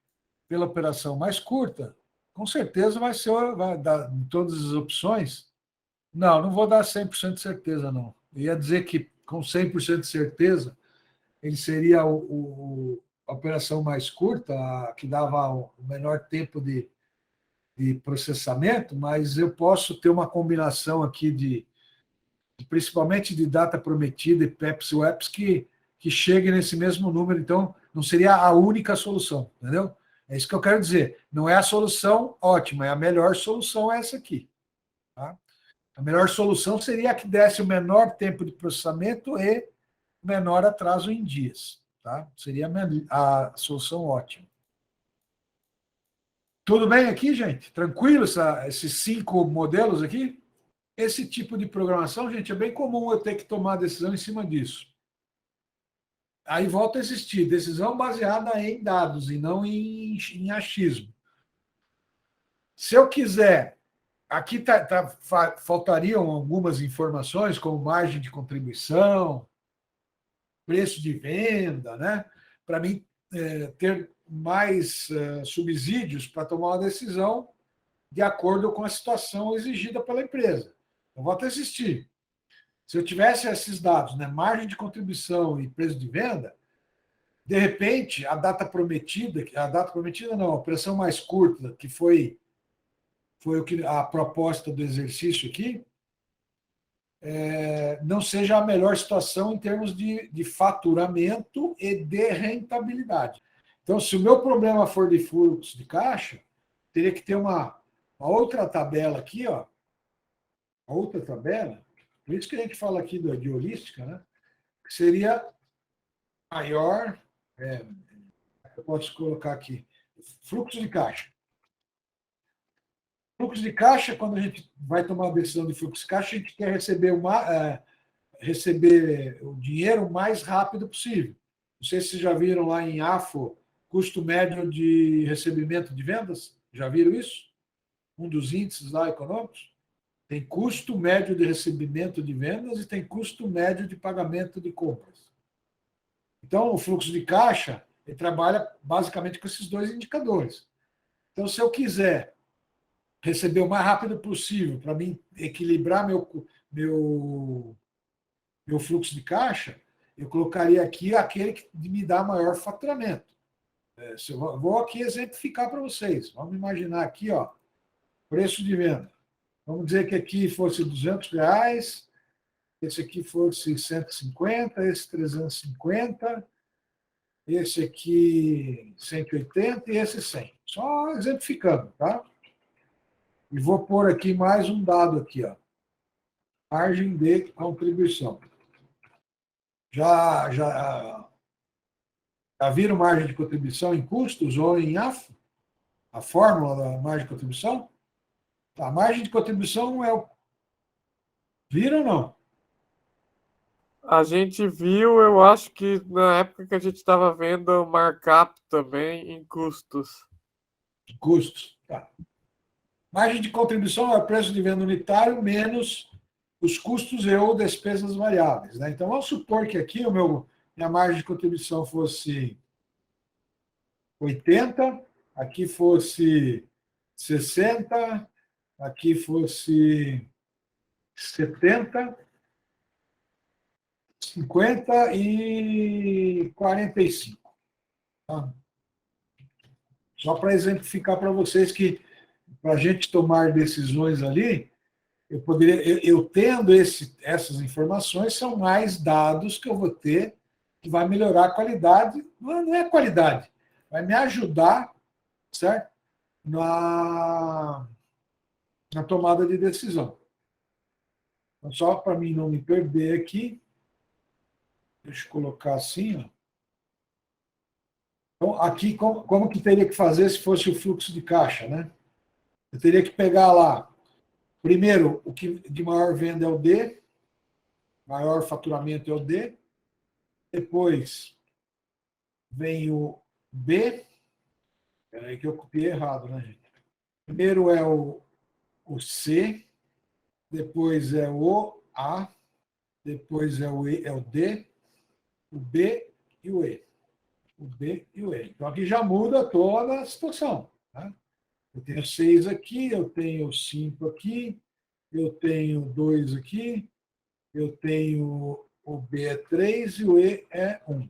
pela operação mais curta, com certeza vai dar em todas as opções. Não vou dar 100% de certeza, não. Eu ia dizer que com 100% de certeza, ele seria a operação mais curta, a que dava o menor tempo de processamento, mas eu posso ter uma combinação aqui principalmente de data prometida e PEPs e WEPs que chegue nesse mesmo número, então não seria a única solução, entendeu? É isso que eu quero dizer. Não é a solução ótima, é a melhor solução essa aqui. Tá? A melhor solução seria a que desse o menor tempo de processamento e menor atraso em dias. Tá? Seria a solução ótima. Tudo bem aqui, gente? Tranquilo esses 5 modelos aqui? Esse tipo de programação, gente, é bem comum eu ter que tomar decisão em cima disso. Aí volta a existir decisão baseada em dados e não em achismo. Se eu quiser, aqui faltariam algumas informações, como margem de contribuição, preço de venda, né? Para mim ter mais subsídios para tomar uma decisão de acordo com a situação exigida pela empresa. Eu vou até existir. Se eu tivesse esses dados, né, margem de contribuição e preço de venda, de repente, a data prometida não, a operação mais curta, que foi a proposta do exercício aqui, não seja a melhor situação em termos de faturamento e de rentabilidade. Então, se o meu problema for de fluxo de caixa, teria que ter uma outra tabela aqui, ó, outra tabela, por isso que a gente fala aqui de holística, né? Que seria maior, eu posso colocar aqui, fluxo de caixa. Fluxo de caixa, quando a gente vai tomar uma decisão de fluxo de caixa, a gente quer receber o dinheiro o mais rápido possível. Não sei se vocês já viram lá em AFO, custo médio de recebimento de vendas. Já viram isso? Um dos índices lá econômicos. Tem custo médio de recebimento de vendas e tem custo médio de pagamento de compras. Então, o fluxo de caixa, ele trabalha basicamente com esses 2 indicadores. Então, se eu quiser receber o mais rápido possível para mim equilibrar meu fluxo de caixa, eu colocaria aqui aquele que me dá maior faturamento. Vou aqui exemplificar para vocês. Vamos imaginar aqui, ó, preço de venda. Vamos dizer que aqui fosse R$200, esse aqui fosse 150, esse 350, esse aqui 180 e esse 100. Só exemplificando, tá? E vou pôr aqui mais um dado aqui, ó. Margem de contribuição. Já viram margem de contribuição em custos ou em AFO? A fórmula da margem de contribuição? A margem de contribuição é o... Viram ou não? A gente viu, eu acho que na época que a gente estava vendo o markup também em custos. Custos. Tá. Margem de contribuição é o preço de venda unitário menos os custos e ou despesas variáveis. Né? Então, vamos supor que aqui minha margem de contribuição fosse 80, aqui fosse 60, aqui fosse 70, 50 e 45. Tá? Só para exemplificar para vocês que, para a gente tomar decisões ali, eu tendo essas informações, são mais dados que eu vou ter, que vai melhorar a qualidade. Não é a qualidade, vai me ajudar, certo? Na tomada de decisão. Então, só para mim não me perder aqui, deixa eu colocar assim, ó. Então, aqui, como que teria que fazer se fosse o fluxo de caixa, né? Eu teria que pegar lá, primeiro, o que de maior venda é o D, maior faturamento é o D, depois vem o B, peraí que eu copiei errado, né, gente? Primeiro é o C, depois é o A, depois é o E, é o D, o B e o E. O B e o E. Então aqui já muda toda a situação. Tá? Eu tenho 6 aqui, eu tenho 5 aqui, eu tenho 2 aqui, eu tenho o B é 3 e o E é 1.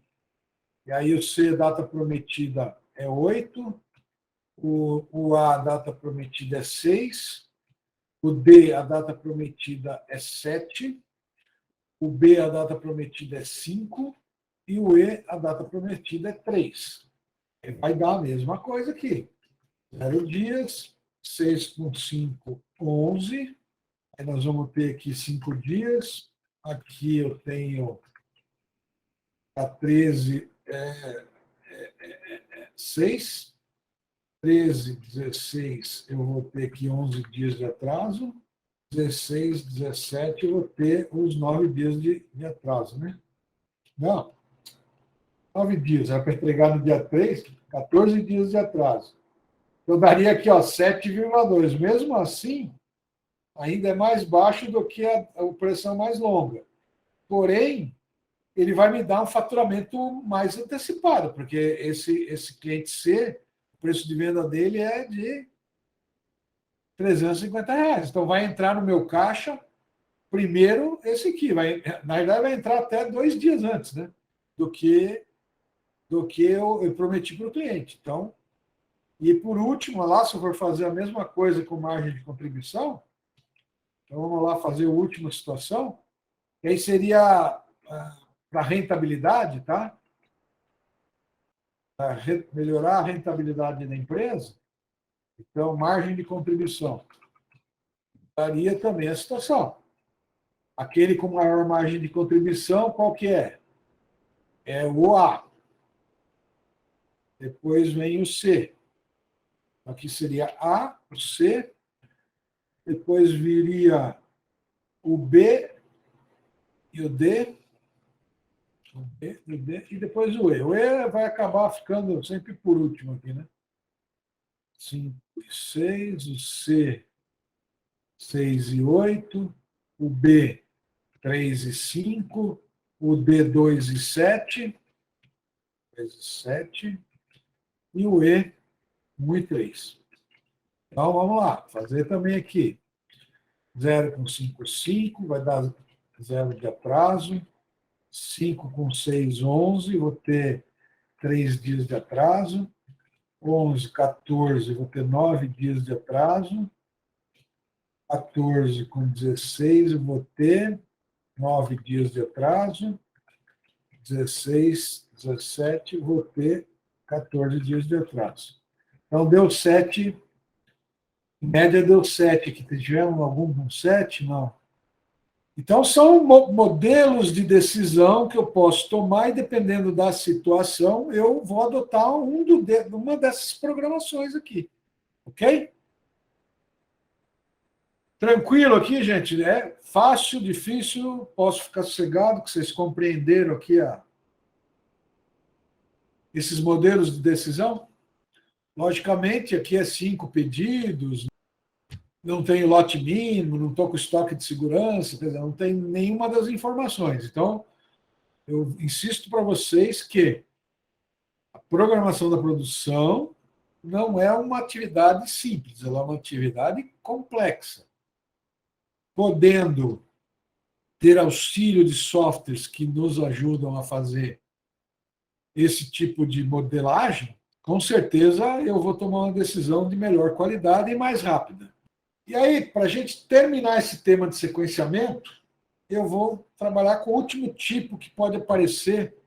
E aí o C, data prometida, é 8, o A, data prometida, é 6, o D, a data prometida, é 7, o B, a data prometida, é 5, e o E, a data prometida, é 3. Vai dar a mesma coisa aqui. 0 dias, 6 com 5, 11. Aí nós vamos ter aqui 5 dias. Aqui eu tenho a 13, 6. 13, 16, eu vou ter aqui 11 dias de atraso. 16, 17, eu vou ter os 9 dias de atraso, né? Não, 9 dias. Era para entregar no dia 3, 14 dias de atraso. Eu daria aqui, ó, 7,2. Mesmo assim, ainda é mais baixo do que a operação mais longa. Porém, ele vai me dar um faturamento mais antecipado, porque esse cliente C, o preço de venda dele é de R$350. Então, vai entrar no meu caixa primeiro esse aqui. Na verdade, vai entrar até 2 dias antes, né? Do que eu prometi para o cliente. Então, e por último, lá, se eu for fazer a mesma coisa com margem de contribuição, então vamos lá fazer a última situação, que aí seria para rentabilidade, tá? Para melhorar a rentabilidade da empresa, então, margem de contribuição. Daria também a situação. Aquele com maior margem de contribuição, qual que é? É o A. Depois vem o C. Aqui seria A, o C. Depois viria o B e o D. O B e o D. E depois o E. O E vai acabar ficando sempre por último aqui, né? 5 e 6. O C, 6 e 8. O B, 3 e 5. O D, 2 e 7. 2 e 7. E o E, 1 e 3. Então, vamos lá, fazer também aqui. 0 com 5, 5, vai dar 0 de atraso. 5 com 6, 11, vou ter 3 dias de atraso. 11, 14, vou ter 9 dias de atraso. 14 com 16, eu vou ter 9 dias de atraso. 16, 17, eu vou ter 14 dias de atraso. Então, deu 7. Em média, deu 7. Aqui tivemos algum com 7? Não. Então, são modelos de decisão que eu posso tomar e, dependendo da situação, eu vou adotar uma dessas programações aqui. Ok? Tranquilo aqui, gente? É fácil, difícil, posso ficar sossegado, que vocês compreenderam aqui esses modelos de decisão? Logicamente, aqui é 5 pedidos, não tem lote mínimo, não estou com estoque de segurança, não tem nenhuma das informações. Então, eu insisto para vocês que a programação da produção não é uma atividade simples, ela é uma atividade complexa. Podendo ter auxílio de softwares que nos ajudam a fazer esse tipo de modelagem, com certeza eu vou tomar uma decisão de melhor qualidade e mais rápida. E aí, para a gente terminar esse tema de sequenciamento, eu vou trabalhar com o último tipo que pode aparecer,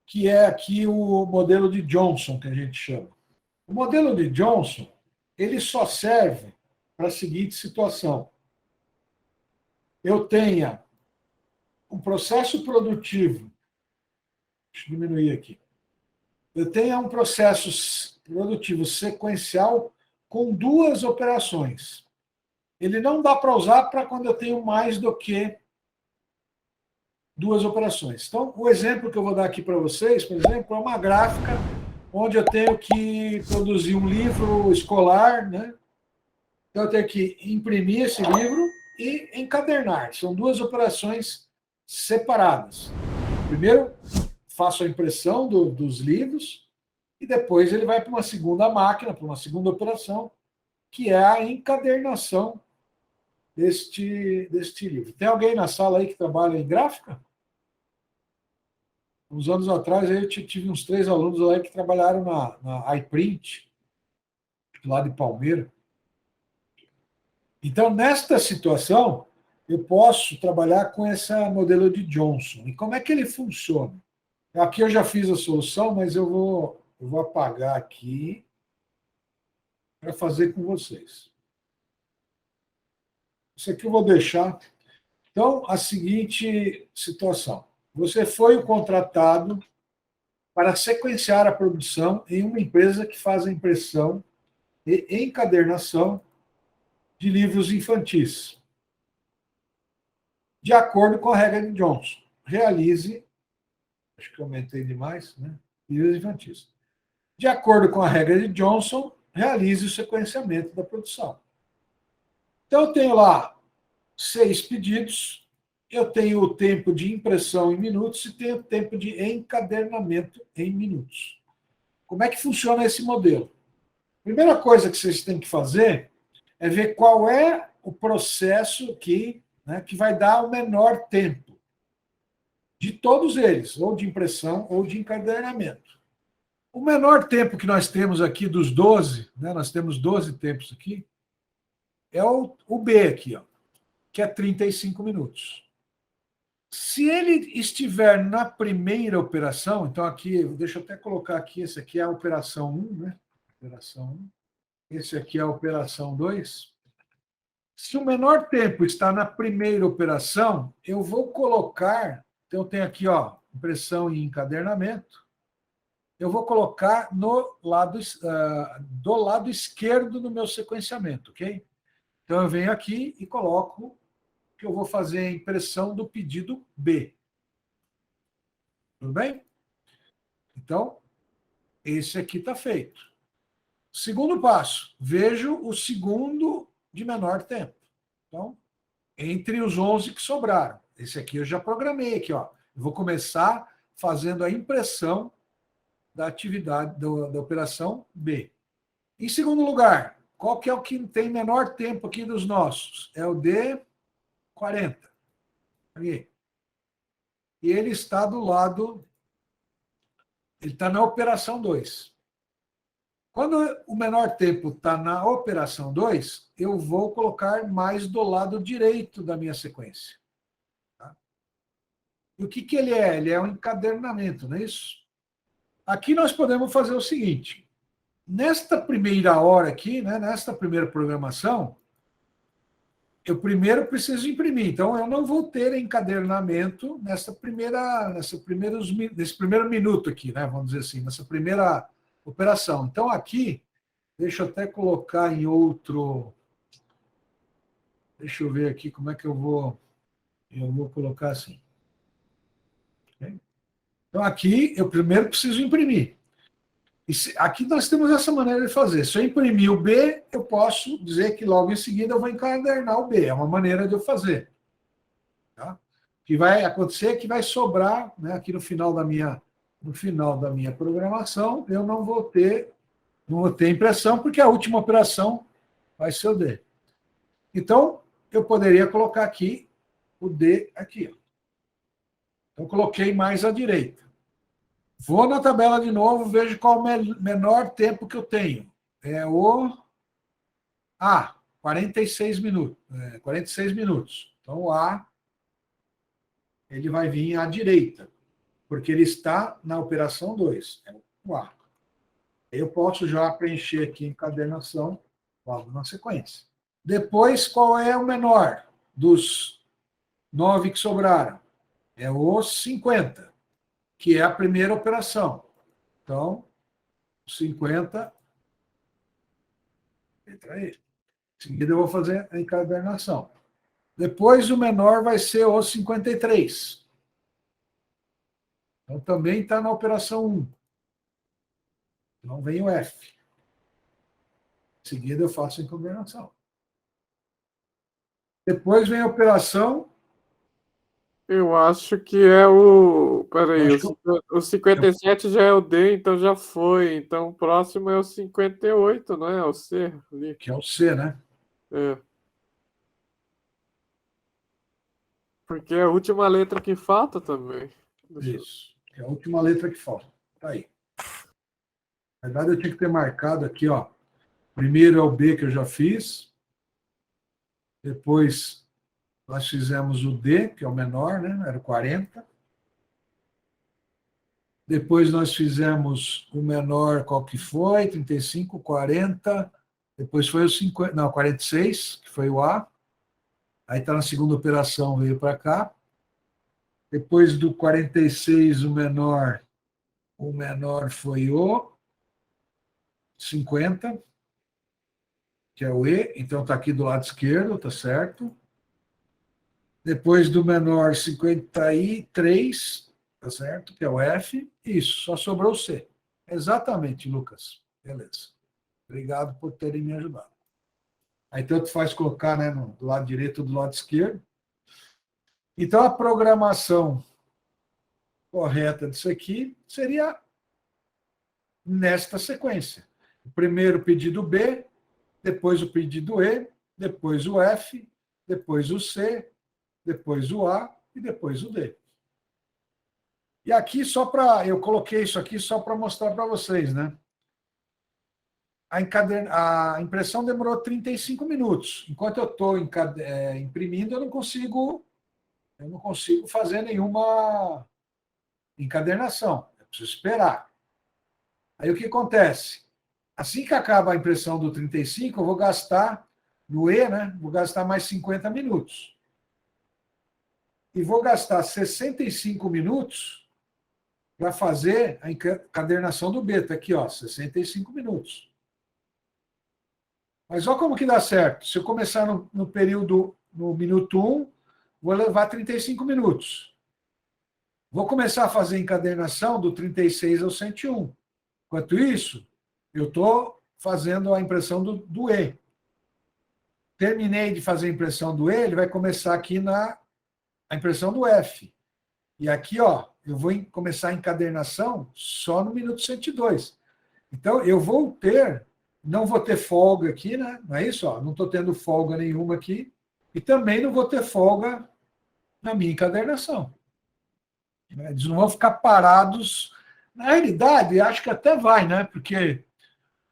que é aqui o modelo de Johnson, que a gente chama. O modelo de Johnson, ele só serve para a seguinte situação. Eu tenha um processo produtivo, deixa eu diminuir aqui, eu tenha um processo produtivo sequencial com 2 operações. Ele não dá para usar para quando eu tenho mais do que 2 operações. Então, o exemplo que eu vou dar aqui para vocês, por exemplo, é uma gráfica onde eu tenho que produzir um livro escolar, né? Então, eu tenho que imprimir esse livro e encadernar. São 2 operações separadas. Primeiro, faço a impressão dos livros e depois ele vai para uma segunda máquina, para uma segunda operação, que é a encadernação deste livro. Tem alguém na sala aí que trabalha em gráfica? Uns anos atrás, eu tive uns 3 alunos lá que trabalharam na iPrint, lá de Palmeira. Então, nesta situação, eu posso trabalhar com esse modelo de Johnson. E como é que ele funciona? Aqui eu já fiz a solução, mas eu vou apagar aqui para fazer com vocês. Isso aqui eu vou deixar. Então, a seguinte situação. Você foi o contratado para sequenciar a produção em uma empresa que faz a impressão e encadernação de livros infantis. De acordo com a regra de Johnson. Realize, acho que aumentei demais, né? Livros infantis. De acordo com a regra de Johnson, realize o sequenciamento da produção. Então, eu tenho lá 6 pedidos, eu tenho o tempo de impressão em minutos e tenho o tempo de encadernamento em minutos. Como é que funciona esse modelo? A primeira coisa que vocês têm que fazer é ver qual é o processo que vai dar o menor tempo de todos eles, ou de impressão ou de encadernamento. O menor tempo que nós temos aqui dos 12, nós temos 12 tempos aqui, é o B aqui, ó, que é 35 minutos. Se ele estiver na primeira operação, então aqui, deixa eu até colocar aqui, esse aqui é a operação 1, né? Operação 1. Esse aqui é a operação 2. Se o menor tempo está na primeira operação, eu vou colocar, então eu tenho aqui, ó, impressão e encadernamento, eu vou colocar do lado esquerdo do meu sequenciamento, ok? Então eu venho aqui e coloco que eu vou fazer a impressão do pedido B. Tudo bem? Então, esse aqui está feito. Segundo passo, vejo o segundo de menor tempo. Então, entre os 11 que sobraram. Esse aqui eu já programei aqui, ó. Eu vou começar fazendo a impressão da atividade da operação B. Em segundo lugar, qual que é o que tem menor tempo aqui dos nossos? É o D40. Aqui. E ele está do lado, ele está na operação 2. Quando o menor tempo está na operação 2, eu vou colocar mais do lado direito da minha sequência. Tá? E o que ele é? Ele é um encadernamento, não é isso? Aqui nós podemos fazer o seguinte. Nesta primeira hora aqui, né, nesta primeira programação, eu primeiro preciso imprimir. Então, eu não vou ter encadernamento nesse primeiro minuto aqui, né, vamos dizer assim, nessa primeira operação. Então, aqui, deixa eu até colocar em outro... Deixa eu ver aqui como é que eu vou... Eu vou colocar assim. Okay? Então, aqui, eu primeiro preciso imprimir. Aqui nós temos essa maneira de fazer. Se eu imprimir o B, eu posso dizer que logo em seguida eu vou encadernar o B. É uma maneira de eu fazer. Tá? O que vai acontecer é que vai sobrar, né, aqui no final da minha programação, eu não vou ter impressão, porque a última operação vai ser o D. Então, eu poderia colocar aqui o D aqui. Ó. Então, coloquei mais à direita. Vou na tabela de novo, vejo qual o menor tempo que eu tenho. É o 46 minutos. 46 minutos. Então, o A ele vai vir à direita, porque ele está na operação 2. É o A. Eu posso já preencher aqui em encadernação logo na sequência. Depois, qual é o menor dos 9 que sobraram? É o 50. Que é a primeira operação. Então, 50, entra aí. Em seguida, eu vou fazer a encadernação. Depois, o menor vai ser o 53. Então, também está na operação 1. Então, vem o F. Em seguida, eu faço a encadernação. Depois vem a operação... Eu acho que é o... Peraí, o 57 já é o D, então já foi. Então o próximo é o 58, não é? O C ali. Que é o C, né? É. Porque é a última letra que falta também. Isso. É a última letra que falta. Tá aí. Na verdade, eu tinha que ter marcado aqui, ó. Primeiro é o B que eu já fiz. Depois... Nós fizemos o D, que é o menor, né? Era 40. Depois nós fizemos o menor, qual que foi? 35, 40. Depois foi o 50, não, 46, que foi o A. Aí está na segunda operação, veio para cá. Depois do 46, o menor foi o 50, que é o E. Então está aqui do lado esquerdo, tá certo? Depois do menor, 53, tá certo? Que é o F. Isso, só sobrou o C. Exatamente, Lucas. Beleza. Obrigado por terem me ajudado. Aí tanto faz colocar, né, do lado direito ou do lado esquerdo. Então, a programação correta disso aqui seria nesta sequência. O primeiro pedido B, depois o pedido E, depois o F, depois o C, depois o A e depois o D. E aqui, eu coloquei isso aqui só para mostrar para vocês, né? A impressão demorou 35 minutos. Enquanto eu estou imprimindo, eu não consigo fazer nenhuma encadernação. Eu preciso esperar. Aí o que acontece? Assim que acaba a impressão do 35, eu vou gastar, no E, né? Vou gastar mais 50 minutos. E vou gastar 65 minutos para fazer a encadernação do B. Está aqui, ó, 65 minutos. Mas olha como que dá certo. Se eu começar no período, no minuto 1, vou levar 35 minutos. Vou começar a fazer a encadernação do 36 ao 101. Enquanto isso, eu estou fazendo a impressão do E. Terminei de fazer a impressão do E, ele vai começar aqui a impressão do F. E aqui, ó, eu vou começar a encadernação só no minuto 102. Então, não vou ter folga aqui, né? Não é isso? Ó, não estou tendo folga nenhuma aqui. E também não vou ter folga na minha encadernação. Eles não vão ficar parados. Na realidade, acho que até vai, né? Porque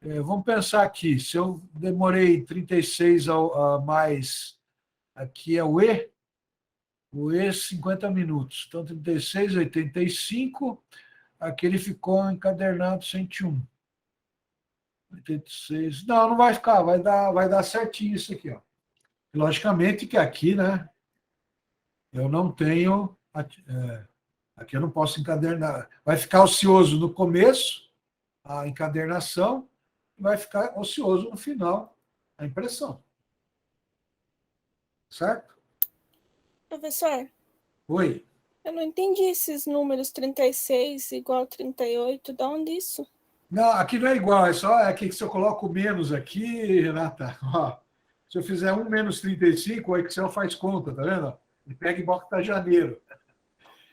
Vamos pensar aqui, se eu demorei 36 a mais, aqui é o E 50 minutos, então 36, 85, aqui ele ficou encadernado 101. 86, não vai ficar, vai dar certinho isso aqui, ó. Logicamente que aqui, né, eu não tenho, aqui eu não posso encadernar, vai ficar ocioso no começo, a encadernação, e vai ficar ocioso no final, a impressão. Certo? Professor, Oi. eu não entendi esses números 36 igual 38, de onde isso? Não, aqui não é igual, é só aqui que se eu coloco menos aqui, Renata, ó, se eu fizer 1 menos 35, o Excel faz conta, tá vendo? E pega e bota janeiro.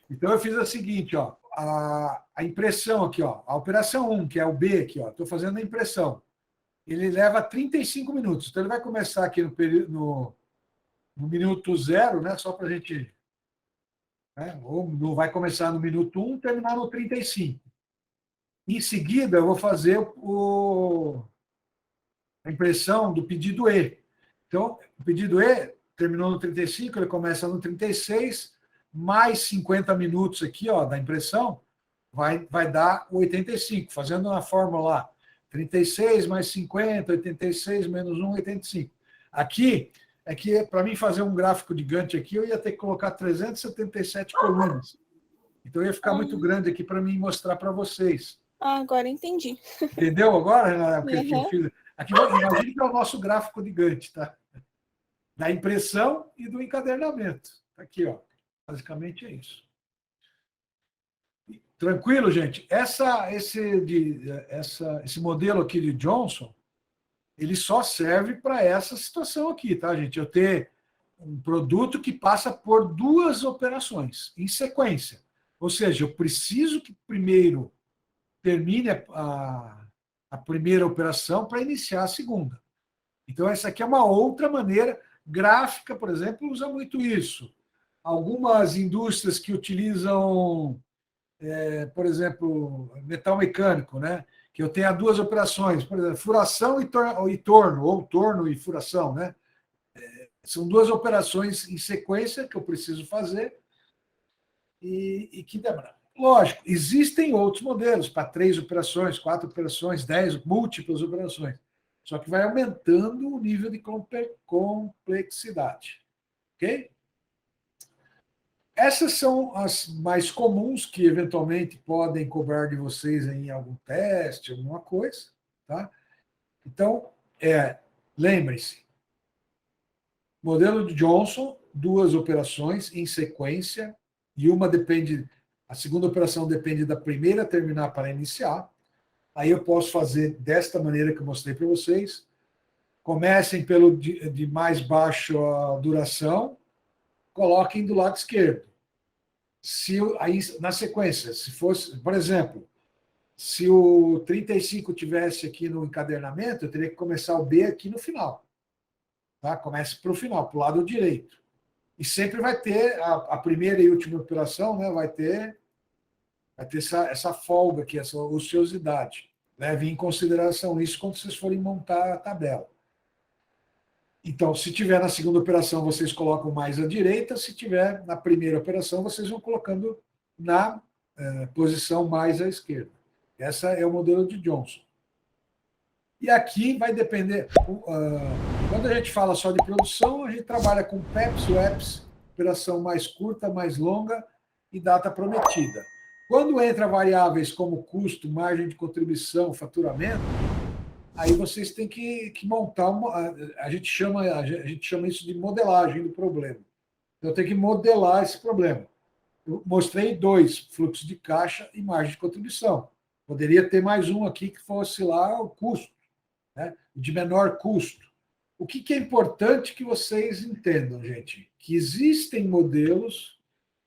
Então eu fiz o seguinte, ó, a impressão aqui, ó, a operação 1, que é o B aqui, ó, estou fazendo a impressão. Ele leva 35 minutos. Então ele vai começar aqui no minuto 0, né? Só para a gente. Né, ou não vai começar no minuto 1, terminar no 35. Em seguida, eu vou fazer a impressão do pedido E. Então, o pedido E terminou no 35, ele começa no 36, mais 50 minutos aqui, ó, da impressão, vai dar o 85, fazendo na fórmula lá, 36 mais 50, 86 menos 1, 85. Aqui, é que para mim fazer um gráfico de Gantt aqui, eu ia ter que colocar 377 colunas. Então ia ficar muito grande aqui para mim mostrar para vocês. Agora entendi. Entendeu agora, Renata? Porque eu fiz... Aqui, imagine que é o nosso gráfico de Gantt, tá? Da impressão e do encadernamento. Aqui, ó. Basicamente é isso. Tranquilo, gente? Esse modelo aqui de Johnson, ele só serve para essa situação aqui, tá, gente? Eu ter um produto que passa por 2 operações em sequência. Ou seja, eu preciso que primeiro termine a primeira operação para iniciar a segunda. Então, essa aqui é uma outra maneira. Gráfica, por exemplo, usa muito isso. Algumas indústrias que utilizam, por exemplo, metal mecânico, né? Que eu tenha 2 operações, por exemplo, furação e torno, ou torno e furação, né? São 2 operações em sequência que eu preciso fazer e que demora. Lógico, existem outros modelos para 3 operações, 4 operações, 10, múltiplas operações. Só que vai aumentando o nível de complexidade. Ok? Essas são as mais comuns que, eventualmente, podem cobrar de vocês em algum teste, alguma coisa. Tá? Então, lembrem-se, modelo de Johnson, 2 operações em sequência, e a segunda operação depende da primeira terminar para iniciar. Aí eu posso fazer desta maneira que eu mostrei para vocês. Comecem pelo de mais baixa duração, coloquem do lado esquerdo. Aí, na sequência, se fosse, por exemplo, se o 35 tivesse aqui no encadernamento, eu teria que começar o B aqui no final. Tá? Comece para o final, para o lado direito. E sempre vai ter a primeira e última operação, né? Vai ter essa folga aqui, essa ociosidade. Leve em consideração isso quando vocês forem montar a tabela. Então, se tiver na segunda operação, vocês colocam mais à direita. Se tiver na primeira operação, vocês vão colocando na posição mais à esquerda. Essa é o modelo de Johnson. E aqui vai depender... quando a gente fala só de produção, a gente trabalha com PEPs, WEPs, operação mais curta, mais longa e data prometida. Quando entra variáveis como custo, margem de contribuição, faturamento, aí vocês têm que montar a gente chama isso de modelagem do problema. Então, eu tenho que modelar esse problema. Eu mostrei 2, fluxo de caixa e margem de contribuição. Poderia ter mais um aqui que fosse lá o custo, né? De menor custo. O que é importante que vocês entendam, gente? Que existem modelos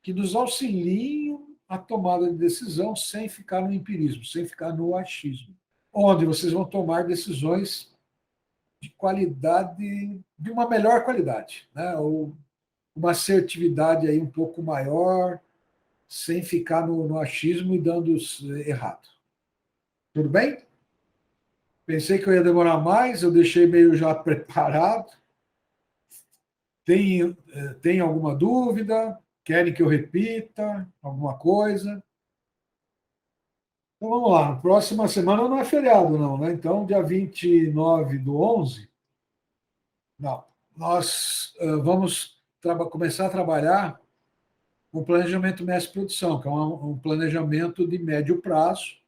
que nos auxiliam a tomada de decisão sem ficar no empirismo, sem ficar no achismo, onde vocês vão tomar decisões de qualidade, de uma melhor qualidade, né? Ou uma assertividade aí um pouco maior, sem ficar no achismo e dando errado. Tudo bem? Pensei que eu ia demorar mais, eu deixei meio já preparado. Tem alguma dúvida? Querem que eu repita alguma coisa? Então vamos lá. Próxima semana não é feriado, não, né? Então, dia 29/11, não. Nós vamos começar a trabalhar com o planejamento mestre-produção, que é um planejamento de médio prazo.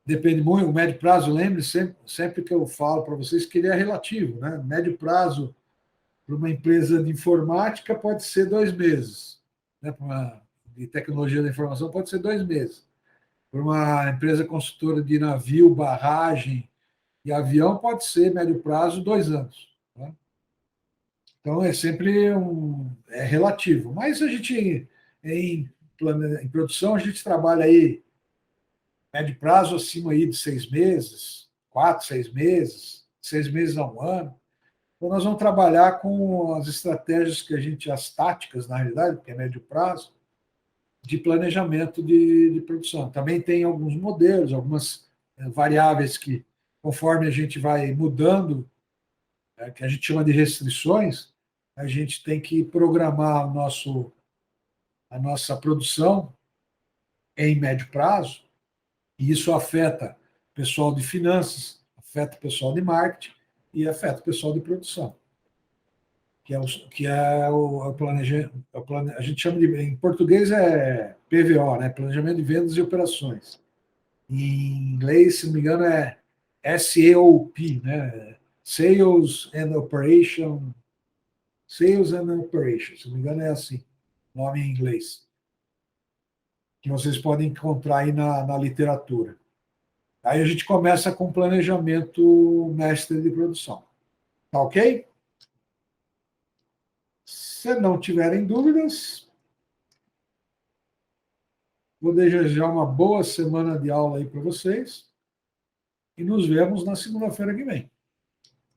Depende muito, o médio prazo, lembre sempre que eu falo para vocês que ele é relativo, né? Médio prazo para uma empresa de informática pode ser 2 meses, né? Para uma de tecnologia da informação pode ser 2 meses. Para uma empresa consultora de navio, barragem e avião pode ser médio prazo 2 anos. Né? Então é sempre é relativo. Mas a gente em produção a gente trabalha aí médio prazo acima aí de 6 meses, 4, 6 meses, 6 meses a um ano. Então, nós vamos trabalhar com as estratégias as táticas, na realidade, porque é médio prazo, de planejamento de produção. Também tem alguns modelos, algumas variáveis que, conforme a gente vai mudando, que a gente chama de restrições, a gente tem que programar a nossa produção em médio prazo, e isso afeta o pessoal de finanças, afeta o pessoal de marketing e afeta o pessoal de produção, que é o planejamento. A gente chama em português é PVO, né? Planejamento de vendas e operações. Em inglês, se não me engano, é SEOP, né? Sales and Operation. Sales and Operation, se não me engano, é assim, nome em inglês, que vocês podem encontrar aí na literatura. Aí a gente começa com planejamento mestre de produção. Tá ok? Se não tiverem dúvidas, vou desejar uma boa semana de aula aí para vocês e nos vemos na segunda-feira que vem.